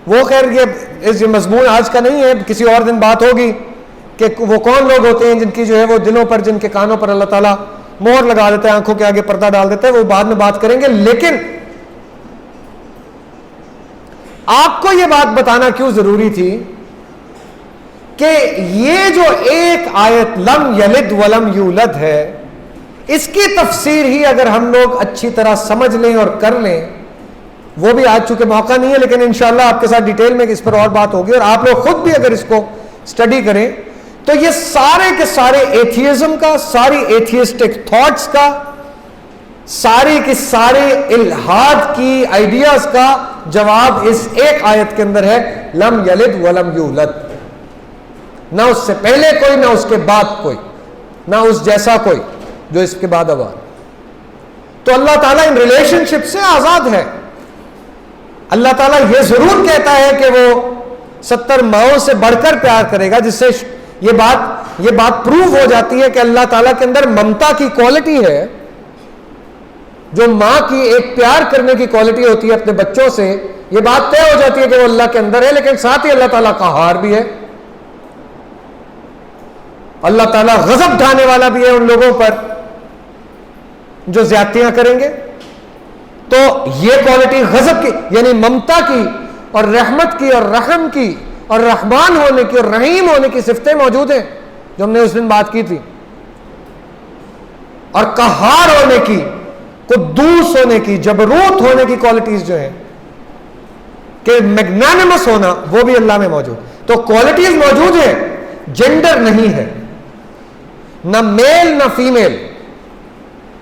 وہ خیر یہ مضمون آج کا نہیں ہے, کسی اور دن بات ہوگی کہ وہ کون لوگ ہوتے ہیں جن کی جو ہے وہ دلوں پر, جن کے کانوں پر اللہ تعالیٰ مہر لگا دیتا ہے, آنکھوں کے آگے پردہ ڈال دیتا ہے, وہ بعد میں بات کریں گے. لیکن آپ کو یہ بات بتانا کیوں ضروری تھی کہ یہ جو ایک آیت لم یلد ولم یولد ہے, اس کی تفسیر ہی اگر ہم لوگ اچھی طرح سمجھ لیں اور کر لیں, وہ بھی آج چونکہ موقع نہیں ہے لیکن انشاءاللہ آپ کے ساتھ ڈیٹیل میں اس پر اور بات ہوگی, اور آپ لوگ خود بھی اگر اس کو اسٹڈی کریں تو یہ سارے کے سارے ایتھیزم کا، ساری ایتھیسٹک تھاٹس کا، ساری کی ساری الہاد کی آئیڈیاز کا جواب اس ایک آیت کے اندر ہے، لم یلد ولم یولد. نہ اس سے پہلے کوئی، نہ اس کے بعد کوئی، نہ اس جیسا کوئی جو اس کے بعد اب آ. تو اللہ تعالیٰ ان ریلیشن شپ سے آزاد ہے. اللہ تعالیٰ یہ ضرور کہتا ہے کہ وہ 70 ماؤں سے بڑھ کر پیار کرے گا، جس سے یہ بات پروو ہو جاتی ہے کہ اللہ تعالیٰ کے اندر ممتا کی کوالٹی ہے، جو ماں کی ایک پیار کرنے کی کوالٹی ہوتی ہے اپنے بچوں سے. یہ بات طے ہو جاتی ہے کہ وہ اللہ کے اندر ہے، لیکن ساتھ ہی اللہ تعالیٰ قہار بھی ہے. اللہ تعالیٰ غضب ڈھانے والا بھی ہے ان لوگوں پر جو زیادتیاں کریں گے. تو یہ کوالٹی غضب کی یعنی ممتا کی اور رحمت کی اور رحم کی اور رحمان ہونے کی اور رحیم ہونے کی صفتیں موجود ہیں جو ہم نے اس دن بات کی تھی. اور قہار ہونے کی، قدوس ہونے کی، جبروت ہونے کی کوالٹیز جو ہیں کہ میگنانمس ہونا، وہ بھی اللہ میں موجود. تو کوالٹیز موجود ہیں، جینڈر نہیں ہے، نہ میل نہ فیمیل،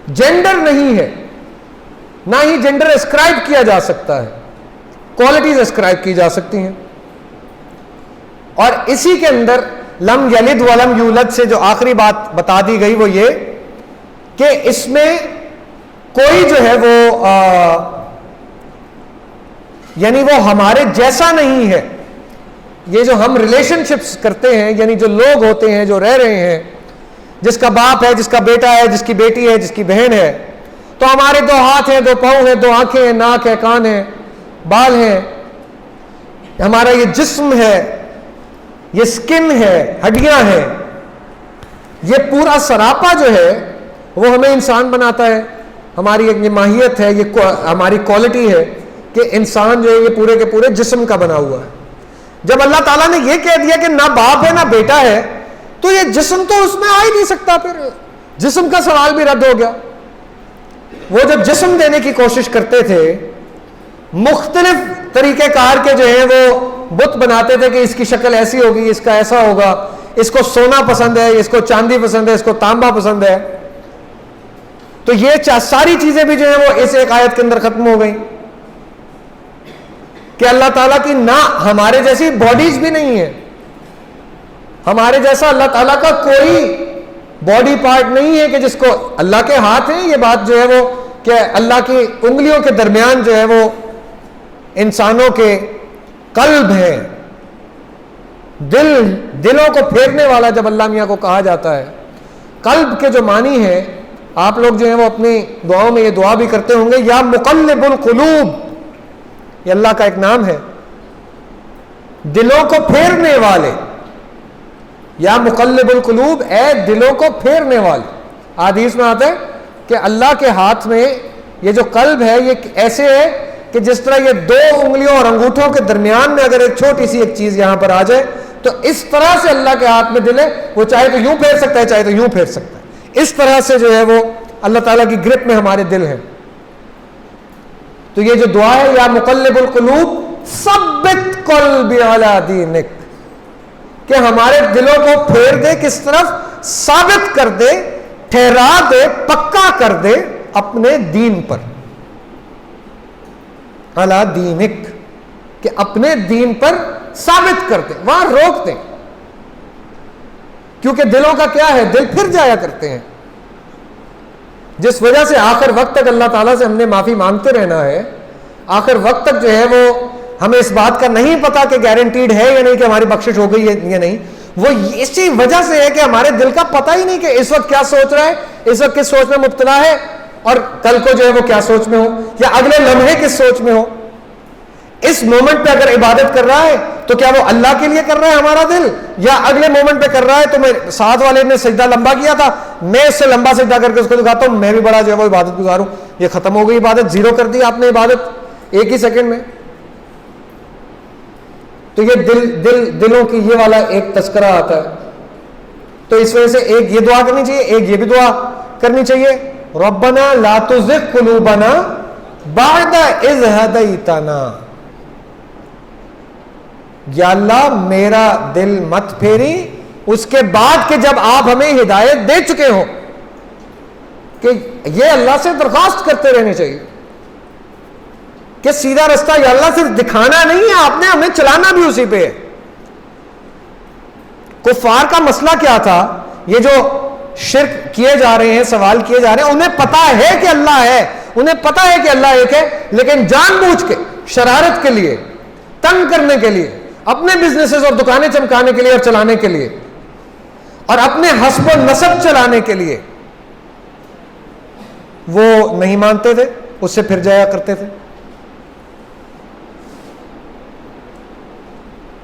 جینڈر نہیں ہے، نہ ہی جینڈر اسکرائب کیا جا سکتا ہے، کوالٹیز اسکرائب کی جا سکتی ہیں. اور اسی کے اندر لم یلد ولم یولد سے جو آخری بات بتا دی گئی وہ یہ کہ اس میں کوئی جو ہے وہ یعنی وہ ہمارے جیسا نہیں ہے. یہ جو ہم ریلیشن شپس کرتے ہیں، یعنی جو لوگ ہوتے ہیں جو رہ رہے ہیں، جس کا باپ ہے، جس کا بیٹا ہے، جس کی بیٹی ہے، جس کی بہن ہے، تو ہمارے 2 ہاتھ ہیں، 2 پاؤں ہیں، 2 آنکھیں ہیں، ناک ہے، کان ہے، بال ہیں، ہمارا یہ جسم ہے، یہ سکن ہے، ہڈیاں ہیں. یہ پورا سراپا جو ہے وہ ہمیں انسان بناتا ہے. ہماری ایک یہ ماہیت ہے، یہ ہماری کوالٹی ہے کہ انسان جو ہے یہ پورے کے پورے جسم کا بنا ہوا ہے. جب اللہ تعالیٰ نے یہ کہہ دیا کہ نہ باپ ہے نہ بیٹا ہے، تو یہ جسم تو اس میں آ ہی نہیں سکتا. پھر جسم کا سوال بھی رد ہو گیا. وہ جب جسم دینے کی کوشش کرتے تھے، مختلف طریقہ کار کے جو ہیں وہ بت بناتے تھے کہ اس کی شکل ایسی ہوگی، اس کا ایسا ہوگا، اس کو سونا پسند ہے، اس کو چاندی پسند ہے، اس کو تانبا پسند ہے. تو یہ ساری چیزیں بھی جو ہیں وہ اس ایک آیت کے اندر ختم ہو گئی کہ اللہ تعالیٰ کی نہ ہمارے جیسی باڈیز بھی نہیں ہے، ہمارے جیسا اللہ تعالیٰ کا کوئی باڈی پارٹ نہیں ہے کہ جس کو اللہ کے ہاتھ ہیں. یہ بات جو ہے وہ کہ اللہ کی انگلیوں کے درمیان جو ہے وہ انسانوں کے قلب ہے، دلوں کو پھیرنے والا جب اللہ میاں کو کہا جاتا ہے. قلب کے جو معنی ہے، آپ لوگ جو ہیں وہ اپنی دعاؤں میں یہ دعا بھی کرتے ہوں گے، یا مقلب القلوب، یہ اللہ کا ایک نام ہے، دلوں کو پھیرنے والے. یا مقلب القلوب، اے دلوں کو پھیرنے والے. حدیث میں آتا ہے کہ اللہ کے ہاتھ میں یہ جو قلب ہے یہ ایسے ہے کہ جس طرح یہ 2 انگلیوں اور انگوٹھوں کے درمیان میں اگر ایک چھوٹی سی ایک چیز یہاں پر آ جائے تو اس طرح سے اللہ کے ہاتھ میں دل ہے، وہ چاہے تو یوں پھیر سکتا ہے، چاہے تو یوں پھیر سکتا ہے. اس طرح سے جو ہے وہ اللہ تعالیٰ کی گرپ میں ہمارے دل ہیں. تو یہ جو دعا ہے، یا مقلب القلوب ثبت قلبی علی دینک، کہ ہمارے دلوں کو پھیر دے، کس طرف؟ ثابت کر دے، ٹھہرا دے، پکا کر دے اپنے دین پر. علی دینک، کہ اپنے دین پر ثابت کر دے، وہاں روک دے. کیونکہ دلوں کا کیا ہے، دل پھر جایا کرتے ہیں، جس وجہ سے آخر وقت تک اللہ تعالیٰ سے ہم نے معافی مانگتے رہنا ہے. آخر وقت تک جو ہے وہ ہمیں اس بات کا نہیں پتا کہ گارنٹیڈ ہے یا نہیں کہ ہماری بخشش ہو گئی ہے یا نہیں. وہ اسی وجہ سے ہے کہ ہمارے دل کا پتہ ہی نہیں کہ اس وقت کیا سوچ رہا ہے، اس وقت کس سوچ میں مبتلا ہے، اور کل کو جو ہے وہ کیا سوچ میں ہو، یا اگلے لمحے کس سوچ میں ہو. اس مومنٹ پہ اگر عبادت کر رہا ہے تو کیا وہ اللہ کے لیے کر رہا ہے ہمارا دل، یا اگلے مومنٹ پہ کر رہا ہے تو میں ساتھ والے نے سجدہ لمبا کیا تھا، میں اس سے لمبا سجدہ کر کے اس کو دکھاتا ہوں میں بھی بڑا جو ہے وہ عبادت گزار ہوں. یہ ختم ہو گئی عبادت، زیرو کر دی آپ نے عبادت ایک ہی سیکنڈ میں. تو یہ دلوں کی یہ والا ایک تذکرہ آتا ہے. تو اس وجہ سے ایک یہ دعا کرنی چاہیے، ایک یہ بھی دعا کرنی چاہیے، ربنا لا تزغ قلوبنا بعد اذ ہدیتنا. یا اللہ میرا دل مت پھیری اس کے بعد کہ جب آپ ہمیں ہدایت دے چکے ہو کہ یہ اللہ سے درخواست کرتے رہنے چاہیے کہ سیدھا رستہ یا اللہ صرف دکھانا نہیں ہے، آپ نے ہمیں چلانا بھی اسی پہ ہے. کفار کا مسئلہ کیا تھا؟ یہ جو شرک کیے جا رہے ہیں، سوال کیے جا رہے ہیں، انہیں پتا ہے کہ اللہ ہے، انہیں پتا ہے کہ اللہ ایک ہے، لیکن جان بوجھ کے شرارت کے لیے، تنگ کرنے کے لیے، اپنے بزنسز اور دکانیں چمکانے کے لیے اور چلانے کے لیے، اور اپنے حسب و نسب چلانے کے لیے وہ نہیں مانتے تھے، اس سے پھر جایا کرتے تھے.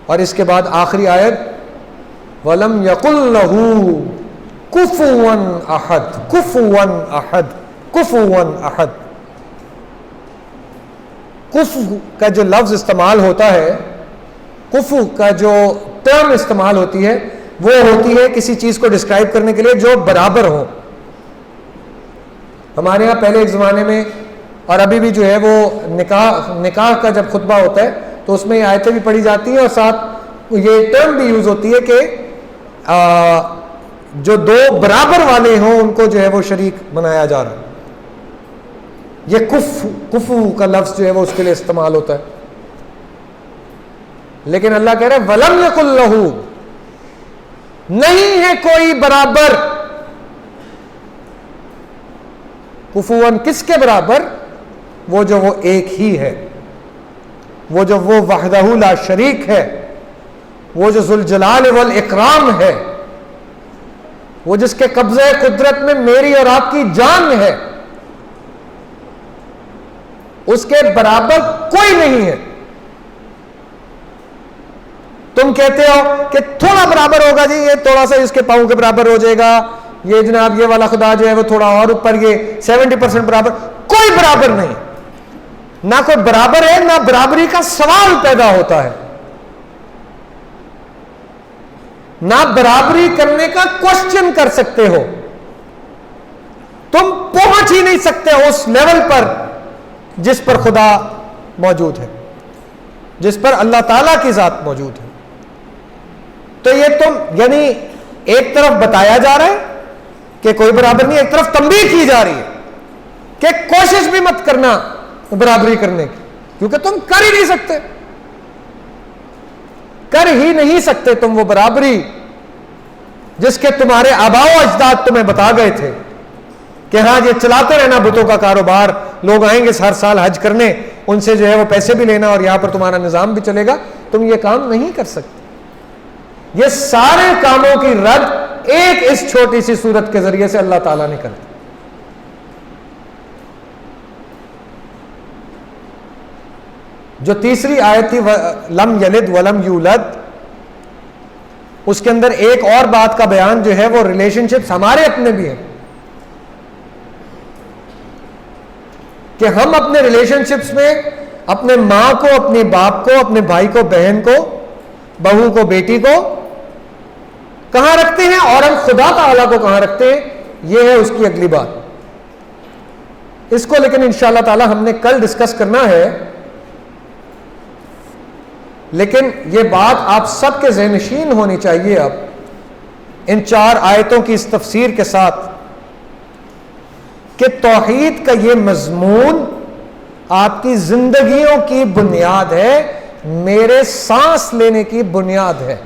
اور اس کے بعد آخری آیت وَلَمْ يَقُلْ لَهُ كُفُوًا أَحَدٌ كُفُوًا أَحَدٌ كُفُوًا أَحَدٌ. کفو کا جو لفظ استعمال ہوتا ہے، کفو کا جو ٹرم استعمال ہوتی ہے، وہ ہوتی ہے کسی چیز کو ڈسکرائب کرنے کے لیے جو برابر ہو. ہمارے ہاں پہلے ایک زمانے میں اور ابھی بھی جو ہے وہ نکاح کا جب خطبہ ہوتا ہے تو اس میں یہ آیتیں بھی پڑھی جاتی ہیں اور ساتھ یہ ٹرم بھی یوز ہوتی ہے کہ جو دو برابر والے ہوں ان کو جو ہے وہ شریک بنایا جا رہا ہے. یہ کفو کا لفظ جو ہے وہ اس کے لیے استعمال ہوتا ہے. لیکن اللہ کہہ رہے ہیں وَلَمْ يَقُلْ لَهُ، نہیں ہے کوئی برابر. کفوًا کس کے برابر؟ وہ جو وہ ایک ہی ہے، وہ جو وہ وحدہ لا شریک ہے، وہ جو ذوالجلال والاکرام ہے، وہ جس کے قبضہ قدرت میں میری اور آپ کی جان ہے، اس کے برابر کوئی نہیں ہے. تم کہتے ہو کہ تھوڑا برابر ہوگا جی، یہ تھوڑا سا اس کے پاؤں کے برابر ہو جائے گا، یہ جناب یہ والا خدا جو ہے وہ تھوڑا اور اوپر، یہ 70% برابر. کوئی برابر نہیں، نہ کوئی برابر ہے، نہ برابری کا سوال پیدا ہوتا ہے، نہ برابری کرنے کا کوشچن کر سکتے ہو. تم پہنچ ہی نہیں سکتے اس لیول پر جس پر خدا موجود ہے، جس پر اللہ تعالیٰ کی ذات موجود ہے. تو یہ تم یعنی ایک طرف بتایا جا رہا ہے کہ کوئی برابر نہیں، ایک طرف تنبیہ کی جا رہی ہے کہ کوشش بھی مت کرنا برابری کرنے کی، کیونکہ تم کر ہی نہیں سکتے، کر ہی نہیں سکتے تم وہ برابری جس کے تمہارے آباء و اجداد تمہیں بتا گئے تھے کہ ہاں یہ چلاتے رہنا بتوں کا کاروبار، لوگ آئیں گے ہر سال حج کرنے، ان سے جو ہے وہ پیسے بھی لینا اور یہاں پر تمہارا نظام بھی چلے گا. تم یہ کام نہیں کر سکتے. یہ سارے کاموں کی رد ایک اس چھوٹی سی صورت کے ذریعے سے اللہ تعالیٰ نے کر دی. جو تیسری آیت تھی لم یلد ولم یولد، اس کے اندر ایک اور بات کا بیان جو ہے وہ ریلیشن شپس ہمارے اپنے بھی ہیں کہ ہم اپنے ریلیشن شپس میں اپنے ماں کو، اپنے باپ کو، اپنے بھائی کو، بہن کو، بہو کو، بیٹی کو کہاں رکھتے ہیں اور ہم خدا تعالیٰ کو کہاں رکھتے ہیں. یہ ہے اس کی اگلی بات. اس کو لیکن انشاءاللہ تعالیٰ ہم نے کل ڈسکس کرنا ہے. لیکن یہ بات آپ سب کے ذہن نشین ہونی چاہیے اب ان 4 آیتوں کی اس تفسیر کے ساتھ کہ توحید کا یہ مضمون آپ کی زندگیوں کی بنیاد ہے، میرے سانس لینے کی بنیاد ہے،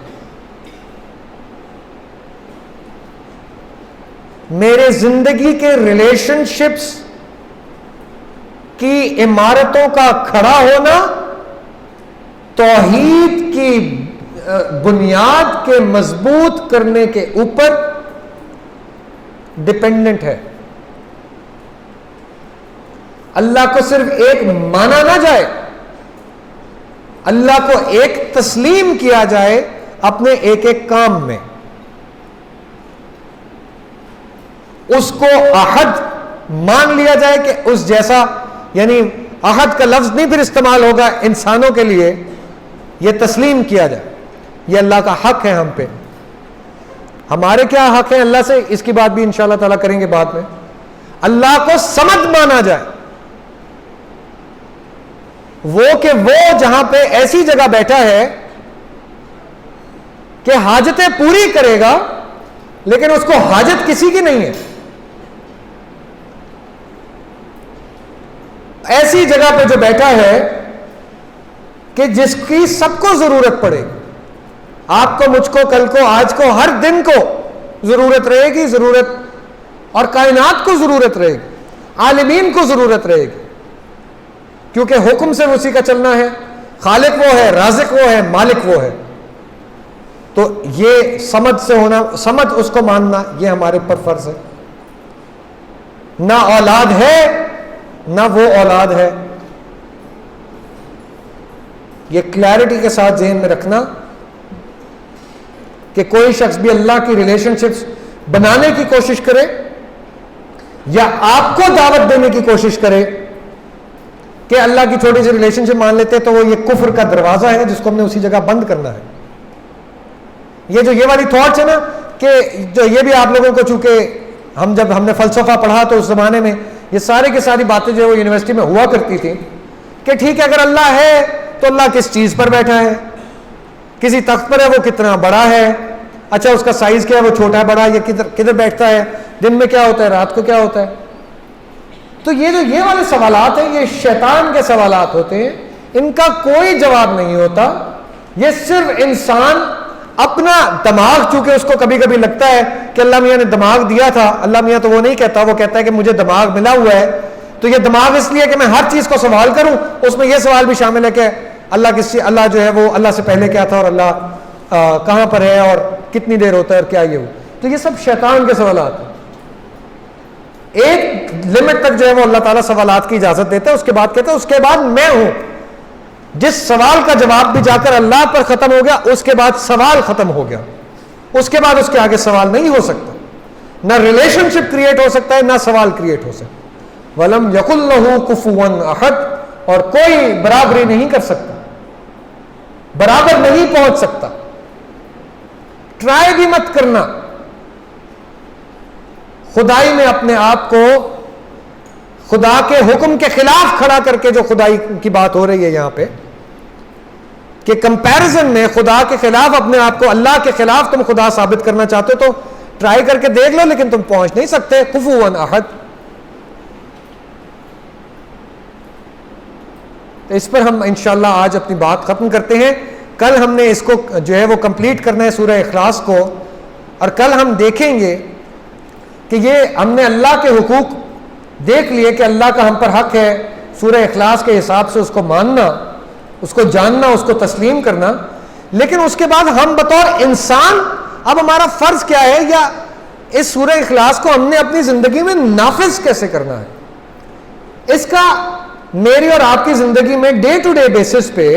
میرے زندگی کے ریلیشن شپس کی عمارتوں کا کھڑا ہونا توحید کی بنیاد کے مضبوط کرنے کے اوپر ڈپینڈنٹ ہے. اللہ کو صرف ایک مانا نہ جائے، اللہ کو ایک تسلیم کیا جائے اپنے ایک ایک کام میں. اس کو احد مان لیا جائے کہ اس جیسا، یعنی احد کا لفظ نہیں پھر استعمال ہوگا انسانوں کے لیے، یہ تسلیم کیا جائے. یہ اللہ کا حق ہے ہم پہ. ہمارے کیا حق ہے اللہ سے، اس کی بات بھی انشاءاللہ تعالیٰ کریں گے بعد میں. اللہ کو سمد مانا جائے، وہ کہ وہ جہاں پہ ایسی جگہ بیٹھا ہے کہ حاجتیں پوری کرے گا لیکن اس کو حاجت کسی کی نہیں ہے. ایسی جگہ پہ جو بیٹھا ہے کہ جس کی سب کو ضرورت پڑے گی, آپ کو, مجھ کو, کل کو, آج کو, ہر دن کو ضرورت رہے گی, ضرورت, اور کائنات کو ضرورت رہے گی, عالمین کو ضرورت رہے گی, کیونکہ حکم سے اسی کا چلنا ہے. خالق وہ ہے, رازق وہ ہے, مالک وہ ہے. تو یہ سمجھ سے ہونا, سمجھ اس کو ماننا, یہ ہمارے پر فرض ہے. نہ اولاد ہے نہ وہ اولاد ہے. یہ کلیئرٹی کے ساتھ ذہن میں رکھنا کہ کوئی شخص بھی اللہ کی ریلیشن شپس بنانے کی کوشش کرے یا آپ کو دعوت دینے کی کوشش کرے کہ اللہ کی چھوٹی سی ریلیشن شپ مان لیتے, تو وہ یہ کفر کا دروازہ ہے جس کو ہم نے اسی جگہ بند کرنا ہے. یہ والی تھاٹس ہے نا, کہ جو یہ بھی آپ لوگوں کو, چونکہ جب ہم نے فلسفہ پڑھا تو اس زمانے میں یہ سارے کی ساری باتیں جو وہ یونیورسٹی میں ہوا کرتی تھی کہ ٹھیک ہے اگر اللہ ہے تو اللہ کس چیز پر بیٹھا ہے, کسی تخت پر ہے, وہ کتنا بڑا ہے, اچھا اس کا سائز کیا ہے, وہ چھوٹا ہے بڑا ہے, یہ کدھر بیٹھتا ہے, دن میں کیا ہوتا ہے, رات کو کیا ہوتا ہے. تو یہ والے سوالات ہیں, یہ شیطان کے سوالات ہوتے ہیں, ان کا کوئی جواب نہیں ہوتا. یہ صرف انسان اپنا دماغ, چونکہ اس کو کبھی کبھی لگتا ہے کہ اللہ میاں نے دماغ دیا تھا, اللہ میاں تو وہ نہیں کہتا, وہ کہتا ہے کہ مجھے دماغ ملا ہوا ہے, تو یہ دماغ اس لیے کہ میں ہر چیز کو سوال کروں. اس میں یہ سوال بھی شامل ہے کہ اللہ جو ہے وہ اللہ سے پہلے کیا تھا, اور اللہ کہاں پر ہے, اور کتنی دیر ہوتا ہے, اور کیا یہ ہو. تو یہ سب شیطان کے سوالات ہیں. ایک لمٹ تک جو ہے وہ اللہ تعالیٰ سوالات کی اجازت دیتا ہے, اس کے بعد کہتا ہے اس کے بعد میں ہوں. جس سوال کا جواب بھی جا کر اللہ پر ختم ہو گیا, اس کے بعد سوال ختم ہو گیا, اس کے بعد اس کے آگے سوال نہیں ہو سکتا. نہ ریلیشن شپ کریٹ ہو سکتا ہے, نہ سوال کریٹ ہو سکتا. وَلَمْ يَقُلْ لَهُ كُفُوًا أَحَدٌ, اور کوئی برابری نہیں کر سکتا, برابر نہیں پہنچ سکتا. ٹرائی بھی مت کرنا خدائی میں اپنے آپ کو خدا کے حکم کے خلاف کھڑا کر کے, جو خدائی کی بات ہو رہی ہے یہاں پہ, کہ کمپیرزن میں خدا کے خلاف اپنے آپ کو, اللہ کے خلاف تم خدا ثابت کرنا چاہتے ہو تو ٹرائی کر کے دیکھ لو, لیکن تم پہنچ نہیں سکتے. کفواً احد. تو اس پر ہم انشاءاللہ آج اپنی بات ختم کرتے ہیں. کل ہم نے اس کو جو ہے وہ کمپلیٹ کرنا ہے سورہ اخلاص کو, اور کل ہم دیکھیں گے کہ یہ ہم نے اللہ کے حقوق دیکھ لیے کہ اللہ کا ہم پر حق ہے سورہ اخلاص کے حساب سے اس کو ماننا, اس کو جاننا, اس کو تسلیم کرنا. لیکن اس کے بعد ہم بطور انسان اب ہمارا فرض کیا ہے, یا اس سورہ اخلاص کو ہم نے اپنی زندگی میں نافذ کیسے کرنا ہے. اس کا میری اور آپ کی زندگی میں ڈے ٹو ڈے بیسس پہ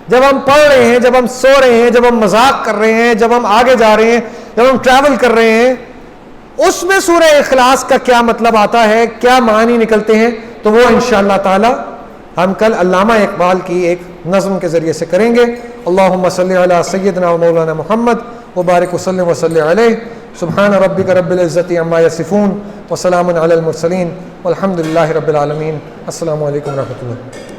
جب ہم پڑھ رہے ہیں, جب ہم سو رہے ہیں, جب ہم مذاق کر رہے ہیں, جب ہم آگے جا رہے ہیں, جب ہم ٹریول کر رہے ہیں, اس میں سورہ اخلاص کا کیا مطلب آتا ہے, کیا معنی نکلتے ہیں, تو وہ انشاءاللہ تعالی ہم کل علامہ اقبال کی ایک نظم کے ذریعے سے کریں گے. اللہم صلی علی سیدنا و مولانا محمد وبارک وسلم وصلی علیہ. سبحان ربک رب العزت عما یصفون وسلام علی المرسلین والحمد للہ رب العالمین. السلام علیکم ورحمۃ اللہ.